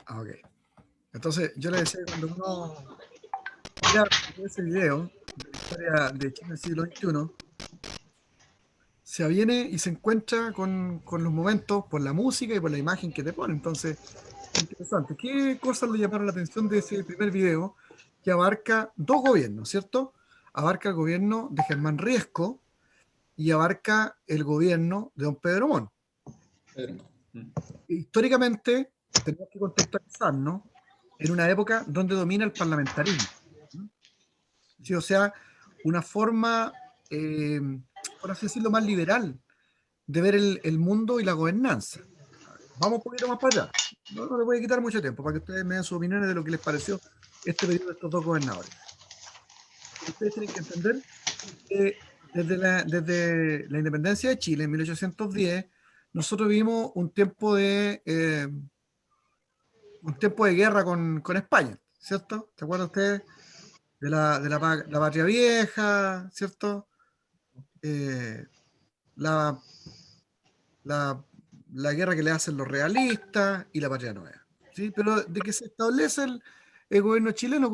Ah, ok. Entonces, yo le decía, cuando uno mira ese video de la historia de Chile en el siglo XXI, se aviene y se encuentra con los momentos por la música y por la imagen que te pone. Entonces, interesante. ¿Qué cosas le llamaron la atención de ese primer video que abarca dos gobiernos, ¿cierto? Abarca el gobierno de Germán Riesco y abarca el gobierno de don Pedro Montt. Pedro. Históricamente, tenemos que contextualizarnos en una época donde domina el parlamentarismo. ¿Sí? O sea, una forma, eh, por así decirlo, más liberal de ver el mundo y la gobernanza. Vamos un poquito más para allá. No le voy a quitar mucho tiempo para que ustedes me den sus opiniones de lo que les pareció este periodo de estos dos gobernadores. Ustedes tienen que entender que desde la independencia de Chile en 1810, nosotros vivimos un tiempo de guerra con España, ¿cierto? ¿Se acuerdan ustedes la Patria Vieja, ¿cierto? Eh, la, la, la guerra que le hacen los realistas y la Patria Nueva, ¿sí? Pero de que se establece el gobierno chileno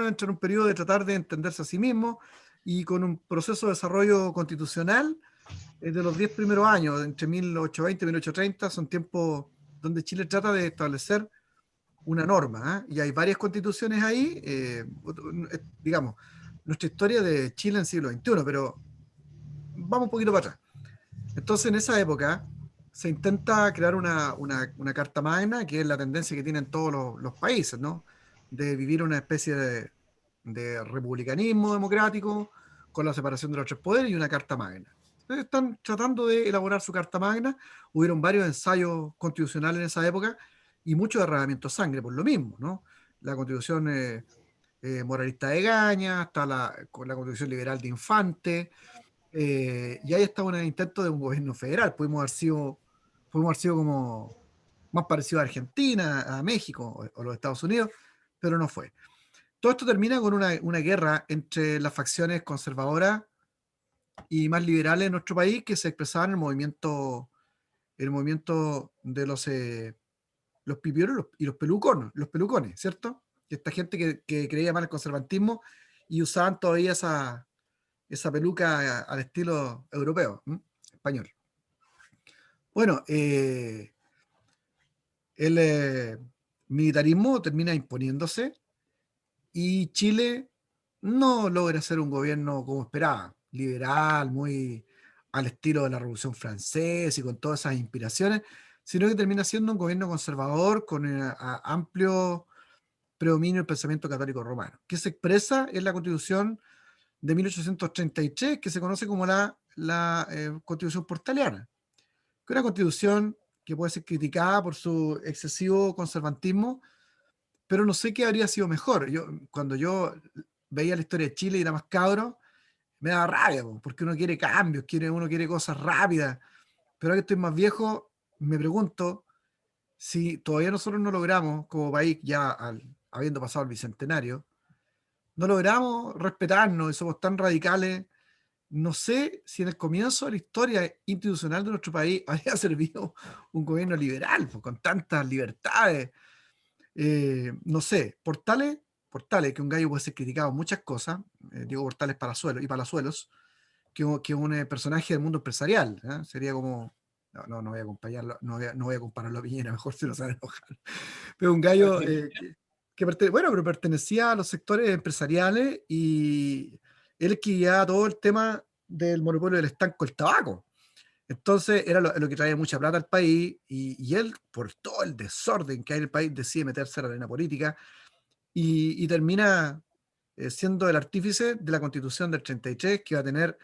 entra en un periodo de tratar de entenderse a sí mismo y con un proceso de desarrollo constitucional de los 10 primeros años, entre 1820 y 1830, son tiempos donde Chile trata de establecer una norma, ¿eh? Y hay varias constituciones ahí, digamos, nuestra historia de Chile en el siglo XXI, pero vamos un poquito para atrás. Entonces, en esa época, se intenta crear una carta magna, que es la tendencia que tienen todos los países, ¿no? De vivir una especie de republicanismo democrático, con la separación de los tres poderes y una carta magna. Entonces, están tratando de elaborar su carta magna. Hubieron varios ensayos constitucionales en esa época y mucho derramamiento de sangre por lo mismo, ¿no? La constitución moralista de Gaña, hasta con la constitución liberal de Infante, y ahí está un intento de un gobierno federal. Pudimos haber sido como más parecido a Argentina, a México o los Estados Unidos, pero no fue. Todo esto termina con una guerra entre las facciones conservadoras y más liberales en nuestro país, que se expresaban en el movimiento de los pipioros y los pelucones, ¿cierto? Y esta gente que creía más en el conservantismo y usaban todavía esa peluca al estilo europeo, español. Bueno, el militarismo termina imponiéndose y Chile no logra ser un gobierno como esperaba, liberal, muy al estilo de la Revolución Francesa y con todas esas inspiraciones, sino que termina siendo un gobierno conservador con amplio predominio del pensamiento católico romano, que se expresa en la Constitución de 1833, que se conoce como la Constitución Portaliana, que es una constitución que puede ser criticada por su excesivo conservantismo, pero no sé qué habría sido mejor. Cuando yo veía la historia de Chile y era más cabro, me daba rabia, porque uno quiere cambios, uno quiere cosas rápidas, pero ahora que estoy más viejo, me pregunto si todavía nosotros no logramos, como país, ya habiendo pasado el bicentenario, no logramos respetarnos y somos tan radicales. No sé si en el comienzo de la historia institucional de nuestro país había servido un gobierno liberal, pues, con tantas libertades. No sé, Portales, que un gallo puede ser criticado en muchas cosas, digo Portales y Palazuelos, que un personaje del mundo empresarial, ¿eh? Sería como, no voy a acompañarlo, no voy a compararlo a Piñera, mejor se lo saben enojar. Pero un gallo bueno, pero pertenecía a los sectores empresariales y él que guiaba todo el tema del monopolio del estanco del tabaco. Entonces era lo que traía mucha plata al país y él, por todo el desorden que hay en el país, decide meterse a la arena política y termina siendo el artífice de la Constitución del 33, que va a tener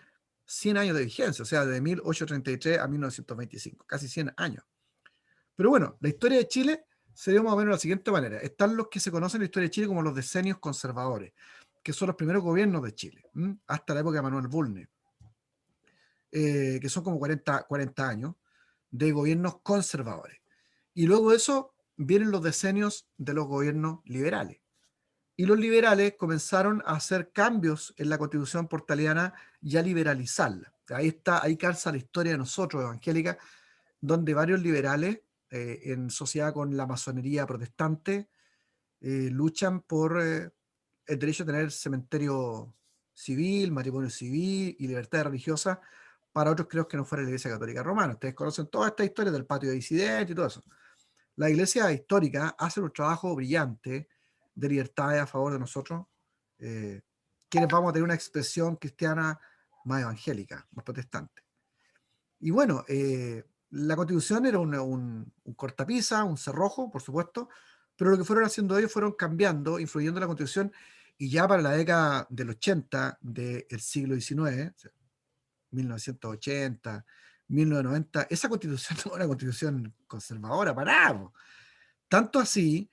100 años de vigencia, o sea, de 1833 a 1925, casi 100 años. Pero bueno, la historia de Chile se dio más o menos de la siguiente manera. Están los que se conocen en la historia de Chile como los decenios conservadores, que son los primeros gobiernos de Chile, hasta la época de Manuel Bulnes, que son como 40 años de gobiernos conservadores. Y luego de eso vienen los decenios de los gobiernos liberales. Y los liberales comenzaron a hacer cambios en la Constitución portaliana y a liberalizarla. Ahí calza la historia de nosotros, evangélica, donde varios liberales en sociedad con la masonería protestante, luchan por el derecho a tener cementerio civil, matrimonio civil y libertad religiosa para otros creos que no fuera la Iglesia Católica Romana. Ustedes conocen toda esta historia del patio de disidentes y todo eso. La Iglesia histórica hace un trabajo brillante de libertad a favor de nosotros, quienes vamos a tener una expresión cristiana más evangélica, más protestante. Y bueno, la Constitución era un cortapisa, un cerrojo, por supuesto, pero lo que fueron haciendo ellos fueron cambiando, influyendo en la Constitución, y ya para la década del 80 del siglo XIX, 1980, 1990, esa Constitución no era una Constitución conservadora para nada. Tanto así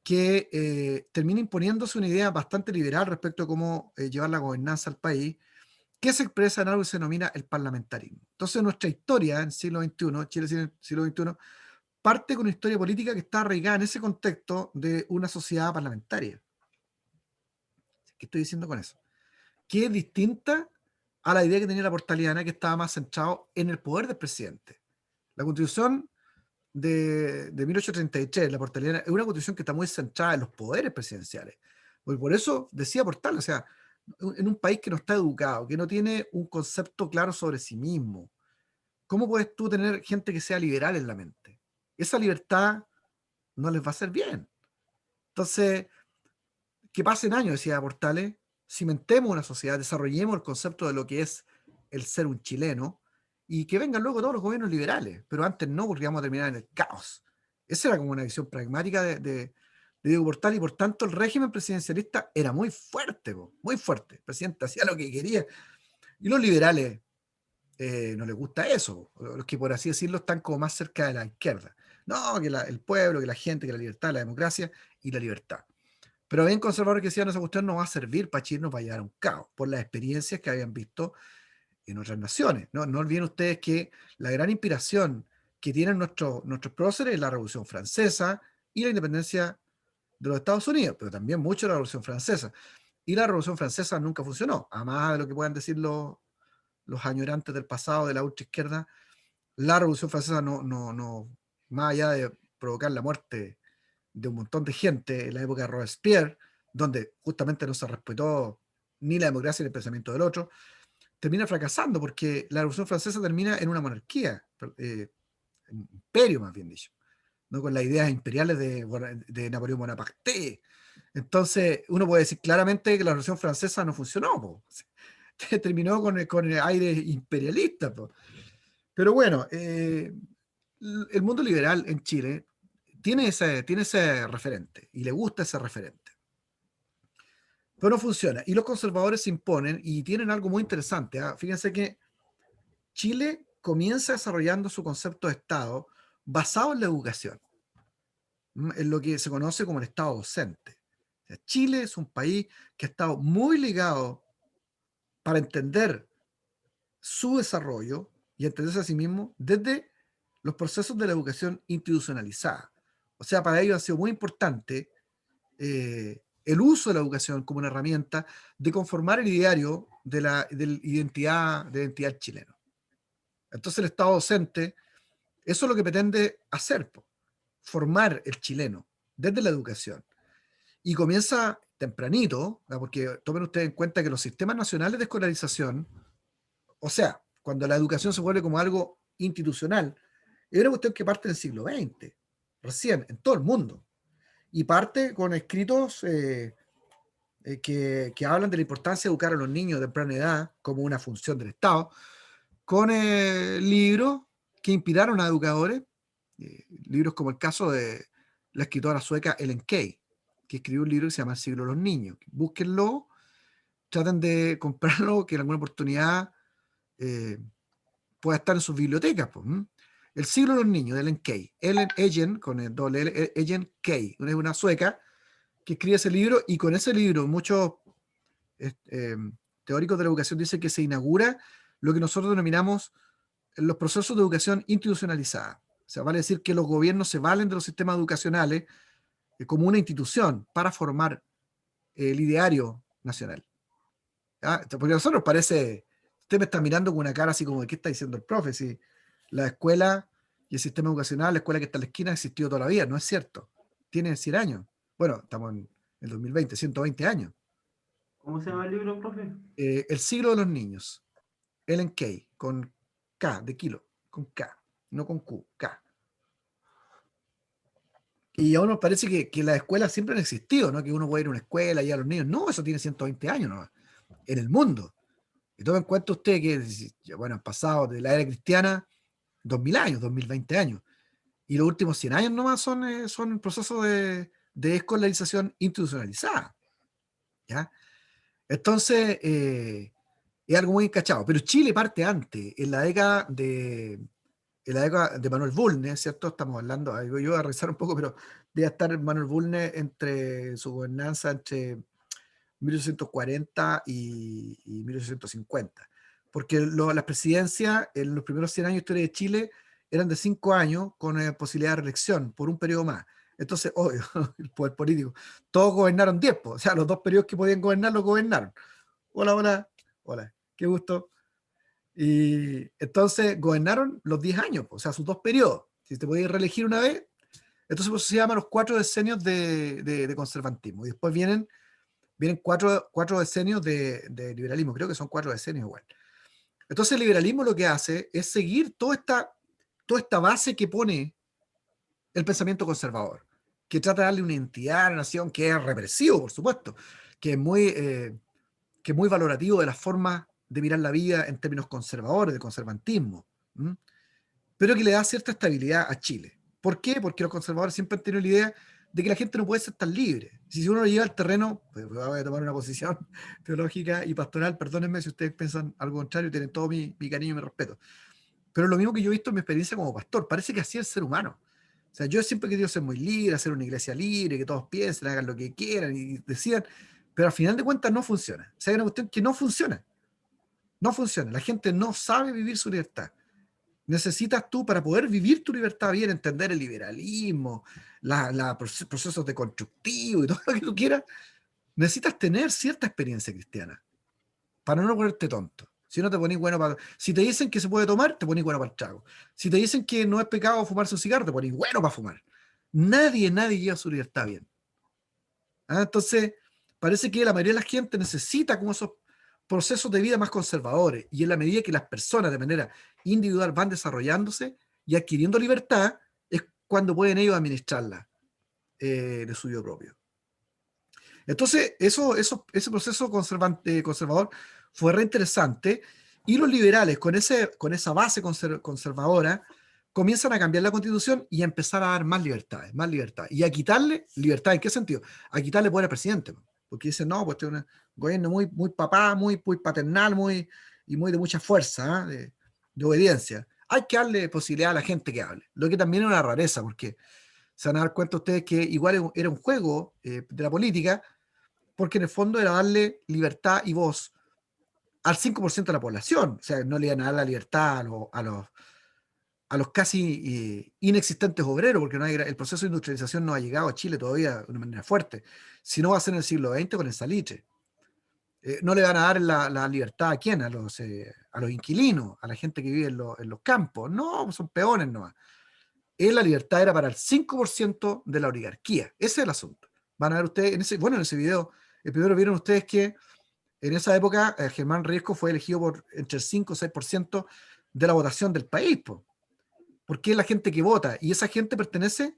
que termina imponiéndose una idea bastante liberal respecto a cómo llevar la gobernanza al país, que se expresa en algo que se denomina el parlamentarismo. Entonces, nuestra historia en el siglo XXI, Chile en el siglo XXI, parte con una historia política que está arraigada en ese contexto de una sociedad parlamentaria. ¿Qué estoy diciendo con eso? Que es distinta a la idea que tenía la portaliana, que estaba más centrado en el poder del presidente. La Constitución de 1833, la portaliana, es una constitución que está muy centrada en los poderes presidenciales. Por eso decía Portal, o sea, en un país que no está educado, que no tiene un concepto claro sobre sí mismo, ¿cómo puedes tú tener gente que sea liberal en la mente? Esa libertad no les va a hacer bien. Entonces, que pasen años, decía Portales, cimentemos una sociedad, desarrollemos el concepto de lo que es el ser un chileno, y que vengan luego todos los gobiernos liberales, pero antes no, porque vamos a terminar en el caos. Esa era como una visión pragmática de Diego Portal, y por tanto el régimen presidencialista era muy fuerte, muy fuerte. El presidente hacía lo que quería, y los liberales no les gusta eso, los que por así decirlo están como más cerca de la izquierda. No, que el pueblo, que la gente, que la libertad, la democracia y la libertad. Pero habían conservadores que decían, esa cuestión no va a servir para Chile, nos va a llevar a un caos, por las experiencias que habían visto en otras naciones. No, no olviden ustedes que la gran inspiración que tienen nuestros próceres es la Revolución Francesa y la independencia de los Estados Unidos, pero también mucho la Revolución Francesa. Y la Revolución Francesa nunca funcionó, a más de lo que puedan decir los añorantes del pasado de la ultraizquierda. La Revolución Francesa más allá de provocar la muerte de un montón de gente en la época de Robespierre, donde justamente no se respetó ni la democracia ni el pensamiento del otro, termina fracasando porque la Revolución Francesa termina en una monarquía, un imperio más bien dicho, ¿no? Con las ideas imperiales de Napoleón Bonaparte. Entonces, uno puede decir claramente que la Revolución Francesa no funcionó, po. Terminó con el aire imperialista, po. Pero bueno, el mundo liberal en Chile tiene ese referente y le gusta ese referente. Pero no funciona. Y los conservadores se imponen y tienen algo muy interesante, ¿eh? Fíjense que Chile comienza desarrollando su concepto de Estado basado en la educación, en lo que se conoce como el Estado docente. O sea, Chile es un país que ha estado muy ligado para entender su desarrollo y entenderse a sí mismo desde los procesos de la educación institucionalizada. O sea, para ellos ha sido muy importante el uso de la educación como una herramienta de conformar el ideario de la identidad chileno. Entonces el Estado docente, eso es lo que pretende hacer, formar el chileno desde la educación. Y comienza tempranito, ¿no? Porque tomen ustedes en cuenta que los sistemas nacionales de escolarización, o sea, cuando la educación se vuelve como algo institucional, es una cuestión que parte del siglo XX, recién, en todo el mundo. Y parte con escritos que hablan de la importancia de educar a los niños de temprana edad como una función del Estado, con libros que inspiraron a educadores, libros como el caso de la escritora sueca Ellen Key, que escribió un libro que se llama El siglo de los niños. Búsquenlo, traten de comprarlo, que en alguna oportunidad eh, pueda estar en sus bibliotecas. Pues, ¿m? El siglo de los niños, de Ellen Key. Ellen, con el doble L, Ellen Key, es una sueca que escribe ese libro, y con ese libro muchos eh, teóricos de la educación dicen que se inaugura lo que nosotros denominamos los procesos de educación institucionalizada. O sea, vale decir que los gobiernos se valen de los sistemas educacionales como una institución para formar el ideario nacional. ¿Ah? Porque a nosotros parece, usted me está mirando con una cara así como, ¿qué está diciendo el profe? Si la escuela Y el sistema educacional, la escuela que está en la esquina, ha existido toda la vida. No es cierto. Tiene 100 años. Bueno, estamos en el 2020, 120 años. ¿Cómo se llama el libro, profe? El siglo de los niños. Ellen Key, con K, de kilo, con K, no con Q, K. Y a uno parece que las escuelas siempre han existido, ¿no? Que uno puede ir a una escuela y a los niños. No, eso tiene 120 años, ¿no? En el mundo. Y tome en cuenta usted que, bueno, han pasado de la era cristiana 2000 años, 2020 años. Y los últimos 100 años nomás son procesos de escolarización institucionalizada. ¿Ya? Entonces, es algo muy encachado. Pero Chile parte antes, en la década de Manuel Bulnes, ¿cierto? Estamos hablando, yo voy a revisar un poco, pero debe estar Manuel Bulnes entre su gobernanza entre 1840 y 1850. Porque las presidencias en los primeros 100 años de historia de Chile eran de 5 años con posibilidad de reelección por un periodo más. Entonces, obvio, el poder político, todos gobernaron 10, o sea, los 2 periodos que podían gobernar los gobernaron. Hola, hola, hola, qué gusto. Y entonces gobernaron los 10 años, o sea, sus 2 periodos. Si te podías reelegir una vez, entonces pues, se llaman los 4 decenios de conservantismo. Y después vienen cuatro decenios de liberalismo, creo que son 4 decenios igual. Entonces el liberalismo lo que hace es seguir toda esta base que pone el pensamiento conservador, que trata de darle una identidad a la nación, que es represivo, por supuesto, que es muy valorativo de las formas de mirar la vida en términos conservadores, de conservantismo, ¿m? Pero que le da cierta estabilidad a Chile. ¿Por qué? Porque los conservadores siempre han tenido la idea de que la gente no puede ser tan libre. Si uno lo lleva al terreno, pues voy a tomar una posición teológica y pastoral, perdónenme si ustedes piensan algo contrario, tienen todo mi cariño y mi respeto. Pero lo mismo que yo he visto en mi experiencia como pastor, parece que así es el ser humano. O sea, yo siempre he querido ser muy libre, hacer una iglesia libre, que todos piensen, hagan lo que quieran y decidan, pero al final de cuentas no funciona. O sea, hay una cuestión que no funciona. No funciona. La gente no sabe vivir su libertad. Necesitas tú, para poder vivir tu libertad bien, entender el liberalismo, procesos de constructivo y todo lo que tú quieras, necesitas tener cierta experiencia cristiana para no ponerte tonto. Si no te ponís bueno para... Si te dicen que se puede tomar, te ponís bueno para el trago. Si te dicen que no es pecado fumarse un cigarro, te ponís bueno para fumar. Nadie lleva su libertad bien. ¿Ah? Entonces, parece que la mayoría de la gente necesita como esos procesos de vida más conservadores. Y en la medida que las personas de manera individual van desarrollándose y adquiriendo libertad, es cuando pueden ellos administrarla de suyo propio. Entonces, ese proceso conservador fue re interesante y los liberales, con esa base conservadora, comienzan a cambiar la constitución y a empezar a dar más libertades, más libertad. Y a quitarle libertad, ¿en qué sentido? A quitarle poder al presidente, porque dicen, no, pues este es un gobierno muy papá, muy paternal, y muy de mucha fuerza, ¿eh? de obediencia. Hay que darle posibilidad a la gente que hable, lo que también es una rareza, porque se van a dar cuenta ustedes que igual era un juego de la política, porque en el fondo era darle libertad y voz al 5% de la población. O sea, no le iban a dar la libertad a los casi inexistentes obreros, porque el proceso de industrialización no ha llegado a Chile todavía de una manera fuerte, sino va a ser en el siglo XX con el salitre. No le van a dar la libertad a quién, a los inquilinos, a la gente que vive en los campos. No, son peones nomás. La libertad era para el 5% de la oligarquía. Ese es el asunto. Van a ver ustedes, en ese video, primero vieron ustedes que en esa época Germán Riesco fue elegido por entre el 5 y 6% de la votación del país, po, porque es la gente que vota, y esa gente pertenece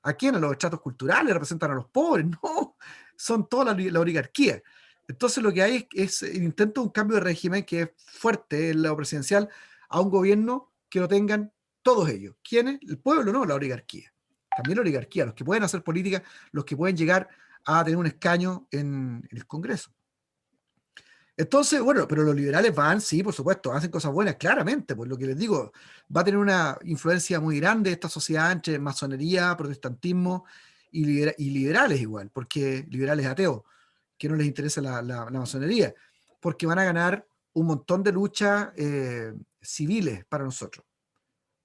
¿a quién? A los estratos culturales, representan a los pobres, no, son toda la oligarquía. Entonces lo que hay es el intento de un cambio de régimen que es fuerte en lo presidencial a un gobierno que lo tengan todos ellos. ¿Quiénes? El pueblo, no, la oligarquía. También la oligarquía, los que pueden hacer política, los que pueden llegar a tener un escaño en el Congreso. Entonces, bueno, pero los liberales van, sí, por supuesto, hacen cosas buenas, claramente, por lo que les digo, va a tener una influencia muy grande esta sociedad entre masonería, protestantismo y liberales igual, porque liberales ateos, que no les interesa la masonería, porque van a ganar un montón de luchas civiles para nosotros,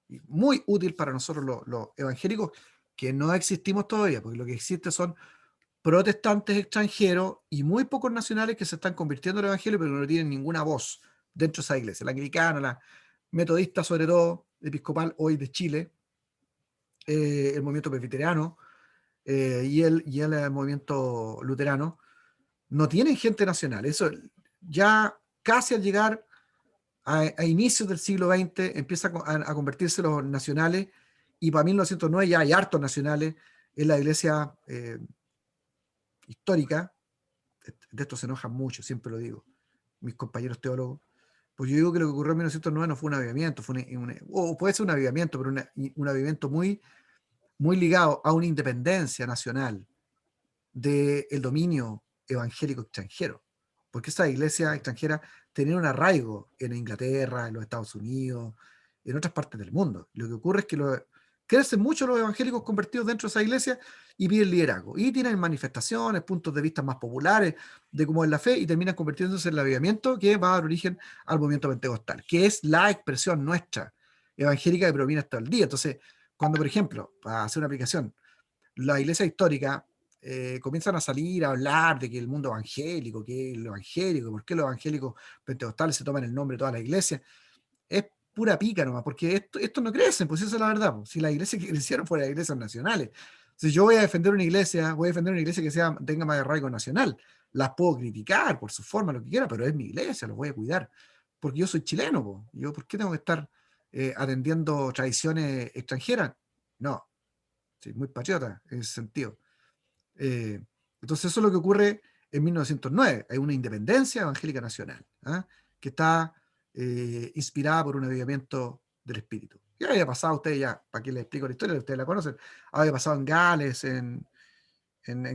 y muy útil para nosotros los evangélicos, que no existimos todavía, porque lo que existe son protestantes extranjeros y muy pocos nacionales que se están convirtiendo al evangelio, pero no tienen ninguna voz dentro de esa iglesia. La anglicana, la metodista, sobre todo, episcopal hoy de Chile. el movimiento presbiteriano y el movimiento luterano, no tienen gente nacional. Eso ya casi al llegar a inicios del siglo XX empieza a convertirse los nacionales, y para 1909 ya hay hartos nacionales en la iglesia histórica. De esto se enojan mucho, siempre lo digo, mis compañeros teólogos. Pues yo digo que lo que ocurrió en 1909 no fue un avivamiento, o puede ser un avivamiento, pero un avivamiento muy, muy ligado a una independencia nacional del dominio evangélico extranjero. Porque esas iglesias extranjeras tenían un arraigo en Inglaterra, en los Estados Unidos, en otras partes del mundo. Lo que ocurre es que crecen mucho los evangélicos convertidos dentro de esa iglesia y piden liderazgo. Y tienen manifestaciones, puntos de vista más populares de cómo es la fe, y terminan convirtiéndose en el avivamiento que va a dar origen al movimiento pentecostal, que es la expresión nuestra evangélica que proviene hasta el día. Entonces, cuando, por ejemplo, para hacer una aplicación, la iglesia histórica comienzan a salir a hablar de que el mundo evangélico, que el evangélico, por qué los evangélicos pentecostales se toman el nombre de toda la iglesia, es pura pica nomás, porque esto no crecen, pues esa es la verdad. Pues, si las iglesias que crecieron fueron las iglesias nacionales. Si yo voy a defender una iglesia, voy a defender una iglesia que tenga más arraigo nacional. Las puedo criticar por su forma, lo que quiera, pero es mi iglesia, los voy a cuidar. Porque yo soy chileno, pues. Yo, ¿por qué tengo que estar atendiendo tradiciones extranjeras? No, soy muy patriota en ese sentido. Eh, entonces eso es lo que ocurre en 1909. Hay una independencia evangélica nacional, ¿ah? Que está inspirada por un avivamiento del espíritu. Ya había pasado, ustedes ya, para que les explico la historia, ustedes la conocen, había pasado en Gales, en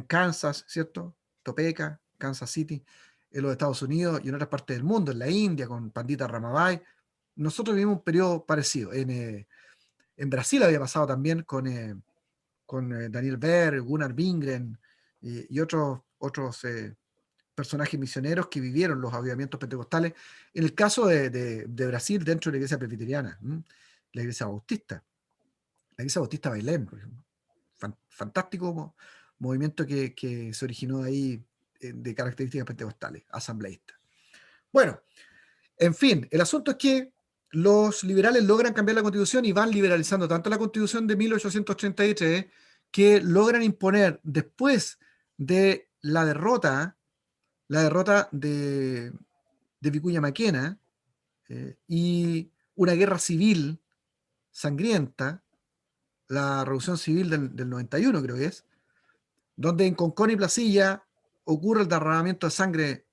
Kansas, ¿cierto? Topeka, Kansas City, en los Estados Unidos y en otras partes del mundo, en la India, con Pandita Ramabai. Nosotros vivimos un periodo parecido. En Brasil había pasado también con Daniel Berg, Gunnar Wingren y otros personajes misioneros que vivieron los avivamientos pentecostales. En el caso de Brasil, dentro de la iglesia presbiteriana, la iglesia bautista, Bailén, por ejemplo. Fantástico movimiento que se originó ahí de características pentecostales, asambleístas. Bueno, en fin, el asunto es que los liberales logran cambiar la constitución y van liberalizando tanto la constitución de 1833 que logran imponer, después de la derrota de Vicuña Maquena y una guerra civil sangrienta, la revolución civil del 91 creo que es, donde en Concón y Placilla ocurre el derramamiento de sangre,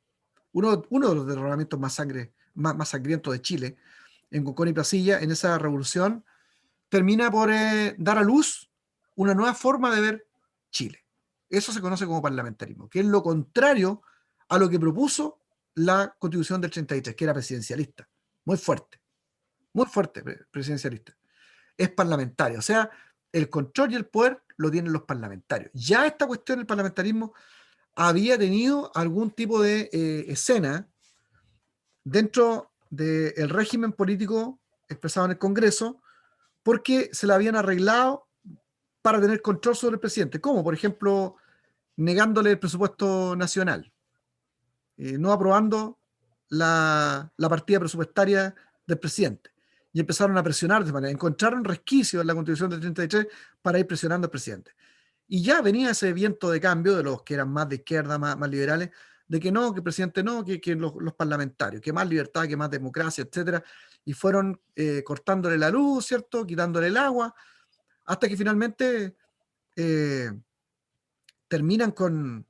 uno de los derramamientos más sangrientos de Chile, en Concón y Placilla. En esa revolución termina por dar a luz una nueva forma de ver Chile. Eso se conoce como parlamentarismo, que es lo contrario a lo que propuso la Constitución del 33, que era presidencialista, muy fuerte presidencialista. Es parlamentario, o sea, el control y el poder lo tienen los parlamentarios. Ya esta cuestión del parlamentarismo había tenido algún tipo de escena dentro del régimen político expresado en el Congreso, porque se la habían arreglado para tener control sobre el presidente, como por ejemplo negándole el presupuesto nacional, no aprobando la partida presupuestaria del presidente. Y empezaron a presionar de manera, encontraron resquicios en la Constitución del 33 para ir presionando al presidente. Y ya venía ese viento de cambio de los que eran más de izquierda, más liberales, de que no, que el presidente no, que los parlamentarios, que más libertad, que más democracia, etcétera. Y fueron cortándole la luz, ¿cierto? Quitándole el agua, hasta que finalmente eh, terminan con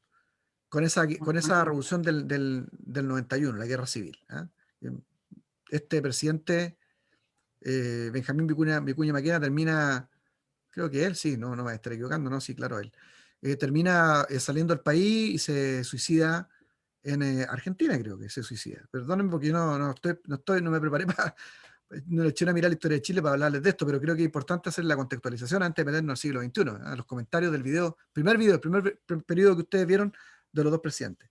esa revolución del 91, la guerra civil. ¿Eh? Este presidente, Benjamín Vicuña Maquena, termina, creo que él, sí, no me estaré equivocando, no, sí, claro, él. Termina saliendo del país y se suicida en Argentina, creo que se suicida. Perdónenme porque no me preparé para, no le eché una mirada a la historia de Chile para hablarles de esto, pero creo que es importante hacer la contextualización antes de meternos al siglo XXI, a los comentarios del el primer periodo que ustedes vieron de los dos presidentes.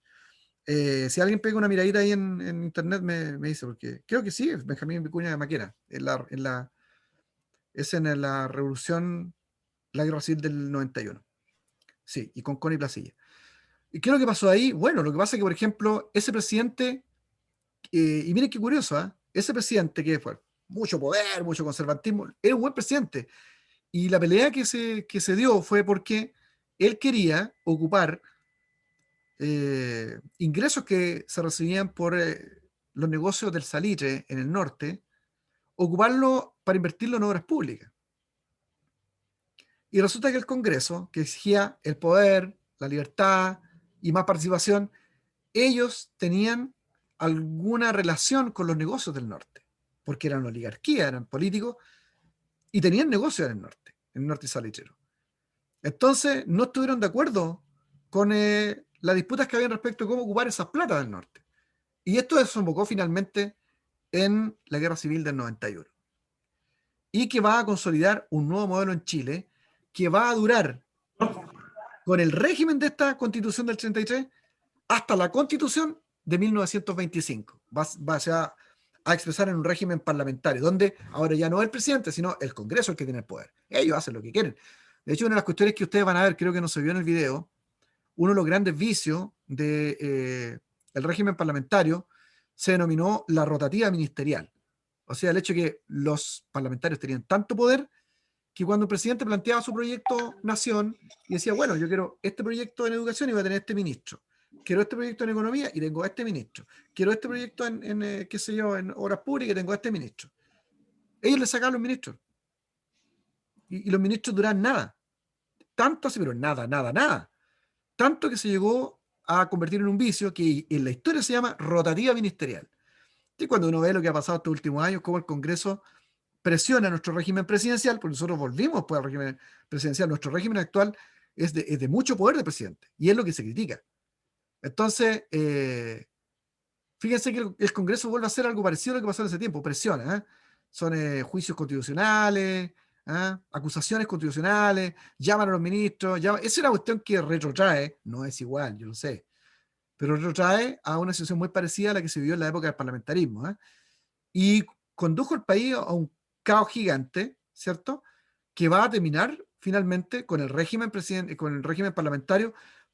Si alguien pega una miradita ahí en internet, me dice, porque creo que sí, es Benjamín Vicuña de Maquena, es en la revolución, la guerra civil del 91. Sí, y con Connie Placilla. ¿Y qué es lo que pasó ahí? Bueno, lo que pasa es que, por ejemplo, ese presidente, y miren qué curioso, ese presidente que fue mucho poder, mucho conservatismo, era un buen presidente, Y la pelea que se dio fue porque él quería ocupar ingresos que se recibían por los negocios del salitre en el norte, ocuparlo para invertirlo en obras públicas. Y resulta que el Congreso, que exigía el poder, la libertad y más participación, ellos tenían alguna relación con los negocios del norte, porque eran una oligarquía, eran políticos, y tenían negocios en el norte salitrero. Entonces, no estuvieron de acuerdo con las disputas que habían respecto a cómo ocupar esas platas del norte. Y esto desembocó finalmente en la Guerra Civil del 91. Y que va a consolidar un nuevo modelo en Chile que va a durar con el régimen de esta Constitución del 33 hasta la Constitución de 1925. Va a expresar en un régimen parlamentario, donde ahora ya no es el presidente, sino el Congreso el que tiene el poder. Ellos hacen lo que quieren. De hecho, una de las cuestiones que ustedes van a ver, creo que no se vio en el video, uno de los grandes vicios del régimen parlamentario se denominó la rotativa ministerial. O sea, el hecho de que los parlamentarios tenían tanto poder que cuando el presidente planteaba su proyecto nación y decía, bueno, yo quiero este proyecto en educación y voy a tener este ministro. Quiero este proyecto en economía y tengo a este ministro. Quiero este proyecto qué sé yo, en obras públicas y tengo a este ministro. Ellos le sacaban los ministros. Y los ministros duraban nada. Tanto así, pero nada, nada, nada. Tanto que se llegó a convertir en un vicio que en la historia se llama rotativa ministerial. Y cuando uno ve lo que ha pasado estos últimos años, cómo el Congreso presiona nuestro régimen presidencial, porque nosotros volvimos pues, al régimen presidencial, nuestro régimen actual es de mucho poder del presidente, y es lo que se critica. Entonces, fíjense que el Congreso vuelve a hacer algo parecido a lo que pasó en ese tiempo, presiona, ¿eh? Son juicios constitucionales, acusaciones constitucionales, llaman a los ministros, esa es una cuestión que retrotrae, no es igual, yo lo sé, pero retrotrae a una situación muy parecida a la que se vivió en la época del parlamentarismo, y condujo el país a un caos gigante, ¿cierto? Que va a terminar finalmente con el régimen parlamentario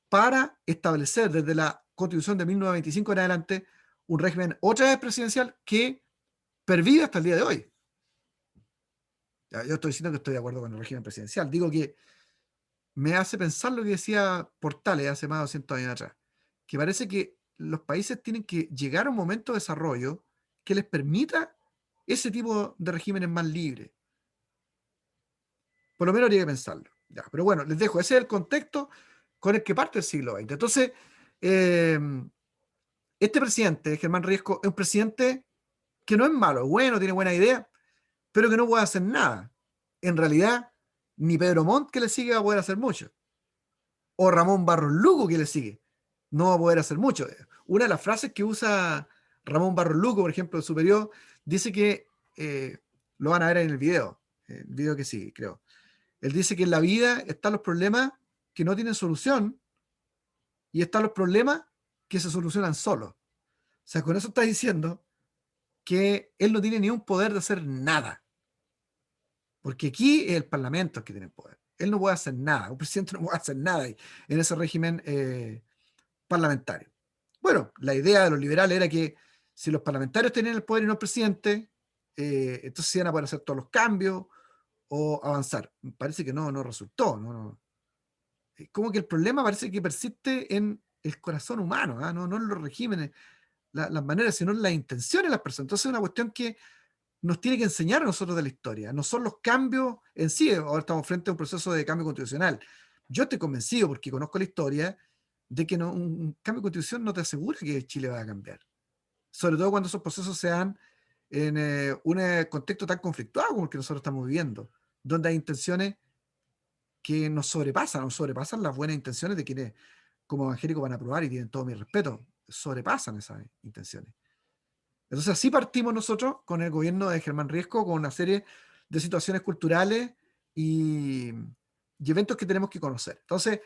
para establecer desde la Constitución de 1925 en adelante un régimen otra vez presidencial que pervive hasta el día de hoy. Yo estoy diciendo que estoy de acuerdo con el régimen presidencial. Digo que me hace pensar lo que decía Portales hace más de 200 años atrás, que parece que los países tienen que llegar a un momento de desarrollo que les permita ese tipo de regímenes más libres. Por lo menos habría que pensarlo. Ya, pero bueno, les dejo. Ese es el contexto con el que parte el siglo XX. Entonces, eh, este presidente, Germán Riesco, es un presidente que no es malo, es bueno, tiene buena idea, pero que no puede hacer nada. En realidad, ni Pedro Montt, que le sigue, va a poder hacer mucho. O Ramón Barros Luco, que le sigue, no va a poder hacer mucho. Una de las frases que usa Ramón Barros Luco, por ejemplo, el superior, dice que, lo van a ver en el video que sigue, creo. Él dice que en la vida están los problemas que no tienen solución y están los problemas que se solucionan solos. O sea, con eso está diciendo que él no tiene ni un poder de hacer nada. Porque aquí es el Parlamento el que tiene el poder. Él no puede hacer nada. Un presidente no puede hacer nada en ese régimen parlamentario. Bueno, la idea de los liberales era que si los parlamentarios tenían el poder y no el presidente, entonces iban a poder hacer todos los cambios o avanzar. Parece que no resultó. Como que el problema parece que persiste en el corazón humano, no en los regímenes, las maneras, sino en las intenciones de las personas. Entonces es una cuestión que nos tiene que enseñar a nosotros de la historia. No son los cambios en sí. Ahora estamos frente a un proceso de cambio constitucional. Yo estoy convencido, porque conozco la historia, de que un cambio de constitución no te asegura que Chile va a cambiar. Sobre todo cuando esos procesos se dan en un contexto tan conflictuado como el que nosotros estamos viviendo, donde hay intenciones que nos sobrepasan las buenas intenciones de quienes como evangélicos van a aprobar y tienen todo mi respeto, sobrepasan esas intenciones. Entonces así partimos nosotros con el gobierno de Germán Riesco, con una serie de situaciones culturales y, y eventos que tenemos que conocer. Entonces,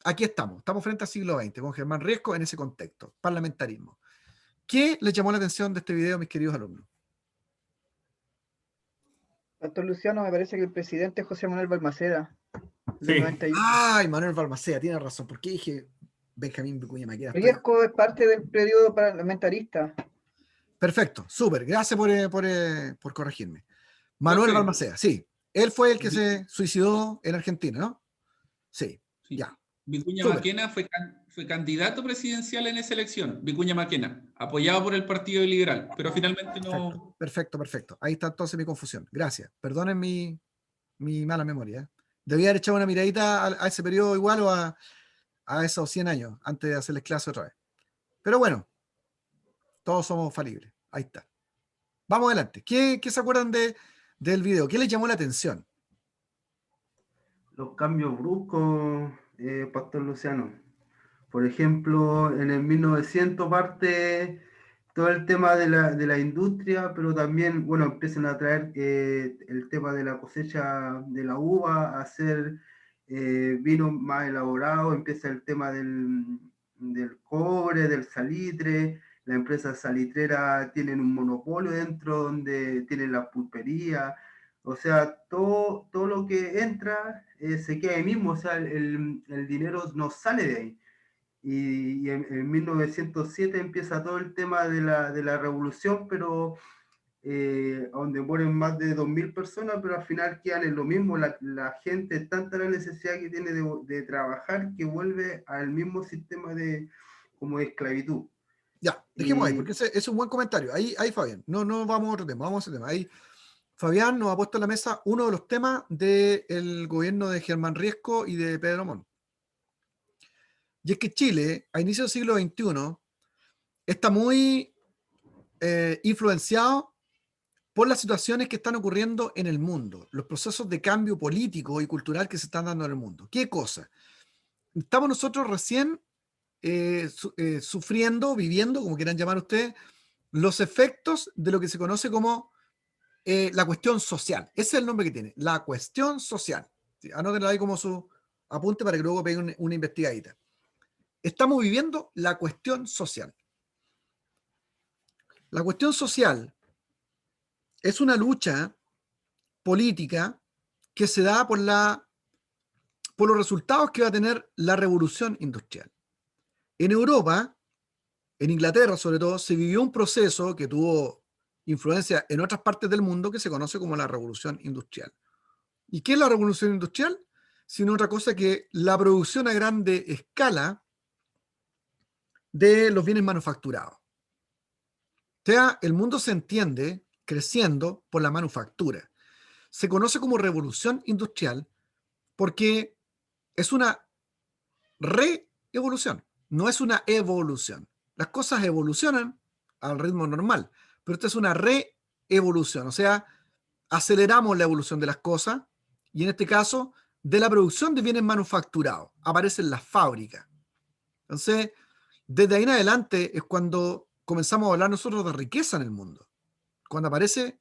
aquí estamos frente al siglo XX, con Germán Riesco en ese contexto, parlamentarismo. ¿Qué les llamó la atención de este video, mis queridos alumnos? Doctor Luciano, me parece que el presidente es José Manuel Balmaceda, Sí. del 91. Ay, Manuel Balmaceda, tiene razón. ¿Por qué dije Benjamín Vicuña Maqueda? Riesco es parte del periodo parlamentarista. Perfecto, súper. Gracias por corregirme. Manuel Profe. Balmaceda, sí. Él fue el que Vi- se suicidó en Argentina, ¿no? Sí, sí. ya. Vicuña Súper. Maquena fue candidato presidencial en esa elección. Vicuña Maquena, apoyado por el Partido Liberal, pero finalmente Perfecto, no. perfecto, perfecto. Ahí está entonces mi confusión. Gracias. Perdonen mi mala memoria. Debía haber echado una miradita a ese periodo igual o a esos 100 años antes de hacerles clase otra vez. Pero bueno, todos somos falibles. Ahí está. Vamos adelante. ¿Qué se acuerdan del video? ¿Qué les llamó la atención? Los cambios bruscos, Pastor Luciano. Por ejemplo, en el 1900 parte todo el tema de la industria, pero también, bueno, empiezan a traer el tema de la cosecha de la uva, a hacer vino más elaborado, empieza el tema del cobre, del salitre, la empresa salitrera tienen un monopolio dentro donde tienen la pulpería, o sea, todo lo que entra se queda ahí mismo, o sea, el dinero no sale de ahí. Y en 1907 empieza todo el tema de la revolución, pero donde mueren más de 2000 personas, pero al final quedan en lo mismo. La gente, tanta la necesidad que tiene de trabajar, que vuelve al mismo sistema como de esclavitud. Ya, dejemos ahí, Y porque ese es un buen comentario. Ahí Fabián. No vamos a otro tema, vamos a ese tema. Ahí Fabián nos ha puesto en la mesa uno de los temas del gobierno de Germán Riesco y de Pedro Montt. Y es que Chile, a inicios del siglo XXI, está muy influenciado por las situaciones que están ocurriendo en el mundo, los procesos de cambio político y cultural que se están dando en el mundo. ¿Qué cosa? Estamos nosotros recién sufriendo, viviendo, como quieran llamar ustedes, los efectos de lo que se conoce como la cuestión social. Ese es el nombre que tiene, la cuestión social. ¿Sí? Anótenlo ahí como su apunte para que luego peguen una investigadita. Estamos viviendo la cuestión social. La cuestión social es una lucha política que se da por los resultados que va a tener la revolución industrial. En Europa, en Inglaterra sobre todo, se vivió un proceso que tuvo influencia en otras partes del mundo que se conoce como la revolución industrial. ¿Y qué es la revolución industrial? Sino otra cosa que la producción a grande escala de los bienes manufacturados. O sea, el mundo se entiende creciendo por la manufactura. Se conoce como revolución industrial porque es una reevolución, no es una evolución. Las cosas evolucionan al ritmo normal, pero esta es una reevolución, o sea, aceleramos la evolución de las cosas y en este caso de la producción de bienes manufacturados. Aparecen las fábricas. Entonces, desde ahí en adelante es cuando comenzamos a hablar nosotros de riqueza en el mundo, cuando aparece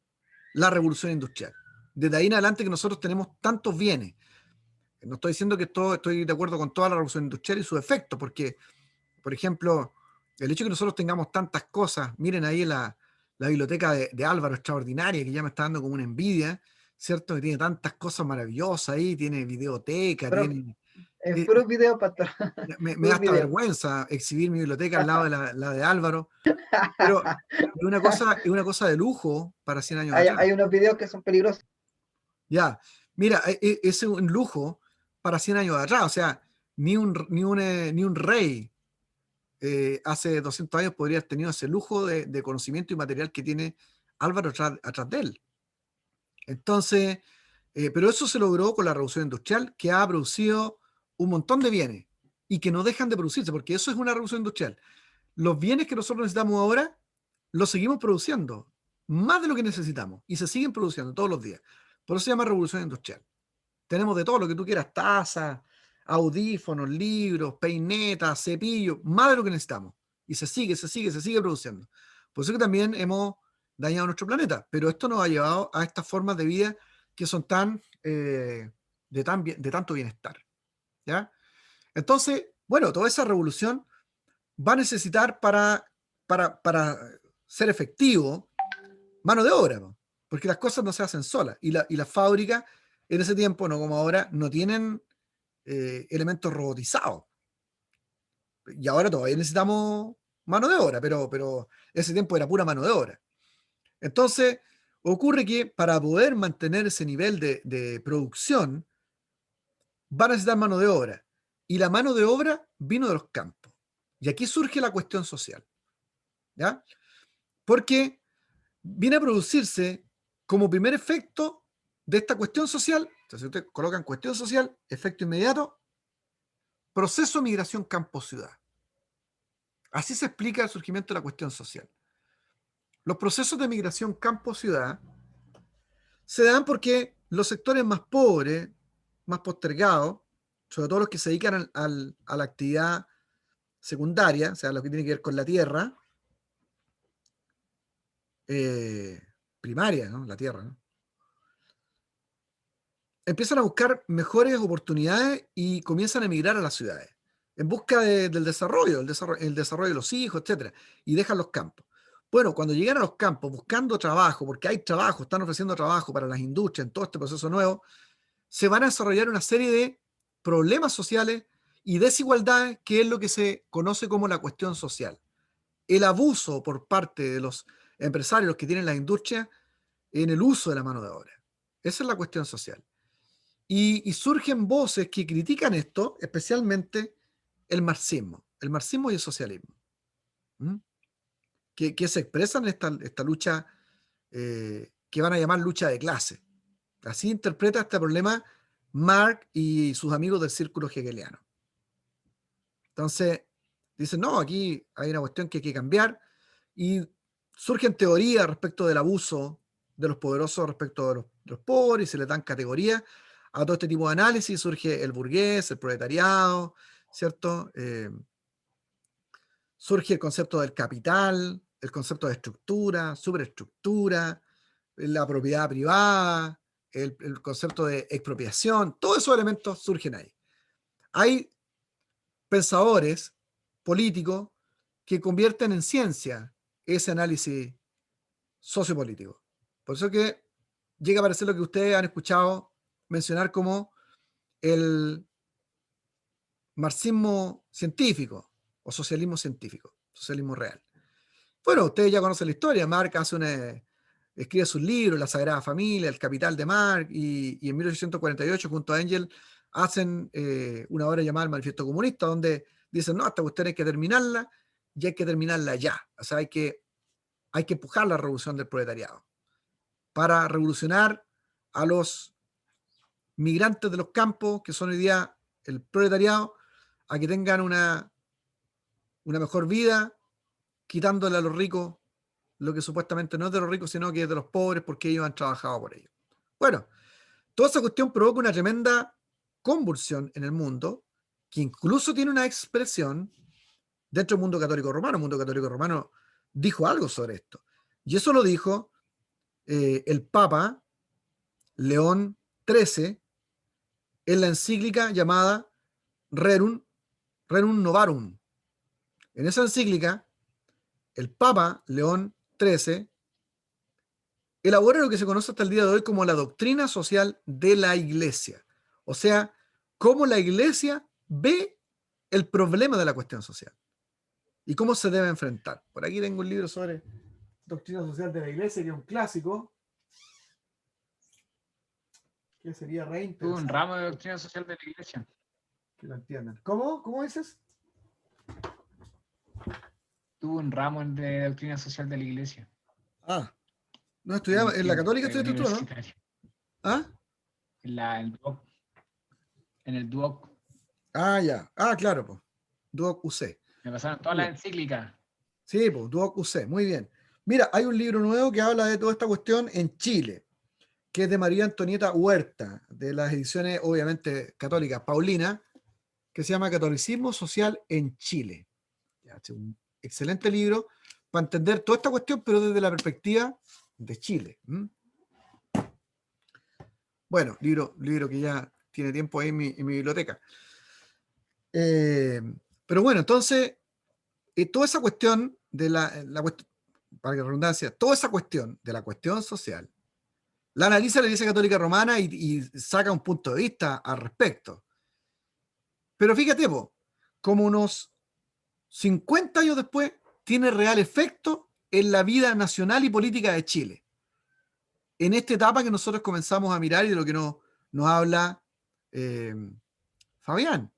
la revolución industrial. Desde ahí en adelante que nosotros tenemos tantos bienes. No estoy diciendo que estoy de acuerdo con toda la revolución industrial y sus efectos, porque, por ejemplo, el hecho de que nosotros tengamos tantas cosas, miren ahí la biblioteca de Álvaro, extraordinaria, que ya me está dando como una envidia, ¿cierto? Que tiene tantas cosas maravillosas ahí, tiene videoteca, Pero tiene... en eh, puros videos, pastor. me da Puros hasta videos. vergüenza exhibir mi biblioteca al lado de la de Álvaro, pero es una cosa de lujo para 100 años atrás. Hay unos videos que son peligrosos. Ya, mira, es un lujo para 100 años atrás, o sea, ni un rey hace 200 años podría haber tenido ese lujo de conocimiento y material que tiene Álvaro atrás de él. Entonces, pero eso se logró con la revolución industrial, que ha producido un montón de bienes y que no dejan de producirse, porque eso es una revolución industrial. Los bienes que nosotros necesitamos ahora los seguimos produciendo, más de lo que necesitamos, y se siguen produciendo todos los días. Por eso se llama revolución industrial. Tenemos de todo lo que tú quieras, tazas, audífonos, libros, peinetas, cepillos, más de lo que necesitamos. Y se sigue produciendo. Por eso que también hemos dañado nuestro planeta, pero esto nos ha llevado a estas formas de vida que son de tanto bienestar. ¿Ya? Entonces, bueno, toda esa revolución va a necesitar para ser efectivo mano de obra, ¿no? Porque las cosas no se hacen solas. Y las fábricas en ese tiempo, no como ahora, no tienen elementos robotizados. Y ahora todavía necesitamos mano de obra, pero ese tiempo era pura mano de obra. Entonces, ocurre que para poder mantener ese nivel de producción, van a necesitar mano de obra. Y la mano de obra vino de los campos. Y aquí surge la cuestión social. ¿Ya? Porque viene a producirse como primer efecto de esta cuestión social. Entonces, ustedes colocan cuestión social, efecto inmediato, proceso de migración campo-ciudad. Así se explica el surgimiento de la cuestión social. Los procesos de migración campo-ciudad se dan porque los sectores más pobres, más postergados, sobre todo los que se dedican a la actividad secundaria, o sea, lo que tiene que ver con la tierra, primaria, ¿no? La tierra, ¿no? Empiezan a buscar mejores oportunidades y comienzan a emigrar a las ciudades en busca del desarrollo, el desarrollo de los hijos, etcétera, y dejan los campos. Bueno, cuando llegan a los campos buscando trabajo, porque hay trabajo, están ofreciendo trabajo para las industrias en todo este proceso nuevo, se van a desarrollar una serie de problemas sociales y desigualdades, que es lo que se conoce como la cuestión social. El abuso por parte de los empresarios que tienen las industrias en el uso de la mano de obra. Esa es la cuestión social. Y surgen voces que critican esto, especialmente el marxismo y el socialismo, ¿m? Que se expresan en esta lucha que van a llamar lucha de clase. Así interpreta este problema Marx y sus amigos del círculo hegeliano. Entonces, dicen, no, aquí hay una cuestión que hay que cambiar, y surgen teorías respecto del abuso de los poderosos respecto de los pobres, y se les dan categorías a todo este tipo de análisis. Surge el burgués, el proletariado, ¿cierto? Surge el concepto del capital, el concepto de estructura, superestructura, la propiedad privada, el concepto de expropiación. Todos esos elementos surgen ahí. Hay pensadores políticos que convierten en ciencia ese análisis sociopolítico. Por eso que llega a aparecer lo que ustedes han escuchado mencionar como el marxismo científico o socialismo científico, socialismo real. Bueno, ustedes ya conocen la historia. Marx escribe sus libros, La Sagrada Familia, El Capital de Marx, y en 1848 junto a Engels hacen una obra llamada El Manifiesto Comunista, donde dicen, no, esta cuestión hay que terminarla, y hay que terminarla ya. O sea, hay que empujar la revolución del proletariado para revolucionar a los migrantes de los campos, que son hoy día el proletariado, a que tengan una mejor vida, quitándole a los ricos lo que supuestamente no es de los ricos, sino que es de los pobres, porque ellos han trabajado por ello. Bueno, toda esa cuestión provoca una tremenda convulsión en el mundo, que incluso tiene una expresión dentro del mundo católico romano. El mundo católico romano dijo algo sobre esto. Y eso lo dijo el Papa León XIII en la encíclica llamada Rerum Novarum. En esa encíclica, el Papa León XIII elabora lo que se conoce hasta el día de hoy como la doctrina social de la Iglesia. O sea, cómo la Iglesia ve el problema de la cuestión social y cómo se debe enfrentar. Por aquí tengo un libro sobre doctrina social de la Iglesia, que es un clásico, que sería re Tuve un interesante ramo de doctrina social de la iglesia. que lo entiendan. ¿Cómo? ¿Cómo dices? Tuve un ramo de doctrina social de la iglesia. Ah, no estudiaba, en la católica estudiaste tú, ¿no? Universitario. ¿Ah? En el Duoc. Ah, ya. Ah, claro, pues. Duoc UC. Me pasaron todas las encíclicas. Sí, pues, Duoc UC. Muy bien. Mira, hay un libro nuevo que habla de toda esta cuestión en Chile, que es de María Antonieta Huerta, de las ediciones, obviamente, católicas, Paulina, que se llama Catolicismo Social en Chile. Ya, es un excelente libro para entender toda esta cuestión, pero desde la perspectiva de Chile. Bueno, libro que ya tiene tiempo ahí en mi biblioteca. Pero bueno, entonces, toda esa cuestión de para que redundancia, toda esa cuestión de la cuestión social, la analiza la Iglesia Católica Romana y saca un punto de vista al respecto. Pero fíjate, como unos 50 años después, tiene real efecto en la vida nacional y política de Chile. en esta etapa que nosotros comenzamos a mirar y de lo que nos habla Fabián,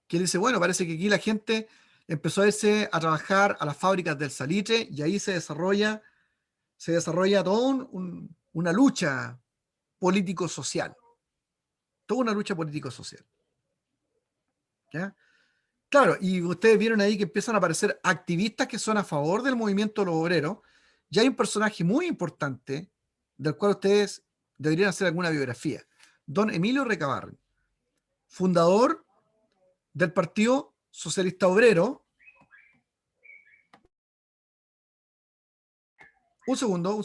que él dice, bueno, parece que aquí la gente empezó a irse a trabajar a las fábricas del salitre y ahí se desarrolla toda una lucha político-social. Toda una lucha político-social. ¿Ya? Claro, y ustedes vieron ahí que empiezan a aparecer activistas que son a favor del movimiento de los obreros. Y hay un personaje muy importante del cual ustedes deberían hacer alguna biografía. Don Emilio Recabarren, fundador del Partido Socialista Obrero. Un segundo.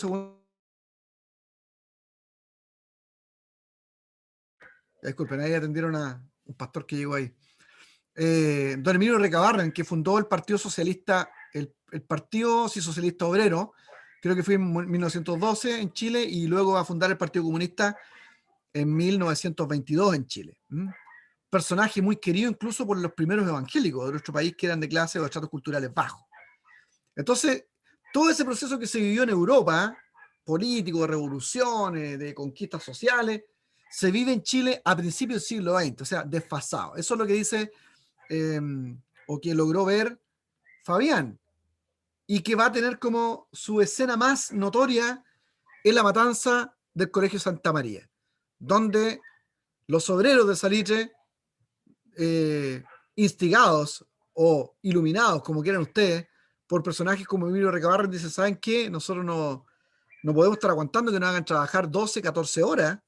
Disculpen, ahí atendieron a un pastor que llegó ahí. Don Emilio Recabarren, que fundó el Partido Socialista, el Partido Socialista Obrero, creo que fue en 1912 en Chile, y luego va a fundar el Partido Comunista en 1922 en Chile. Personaje muy querido incluso por los primeros evangélicos de nuestro país, que eran de clase o de estratos culturales bajos. Entonces, todo ese proceso que se vivió en Europa, político, de revoluciones, de conquistas sociales, se vive en Chile a principios del siglo XX, o sea, desfasado. Eso es lo que dice, o que logró ver Fabián, y que va a tener como su escena más notoria en la matanza del Colegio Santa María, donde los obreros de Salitre, instigados o iluminados, como quieran ustedes, por personajes como Emilio Recabarren, dicen, ¿saben qué? Nosotros no podemos estar aguantando que nos hagan trabajar 12, 14 horas,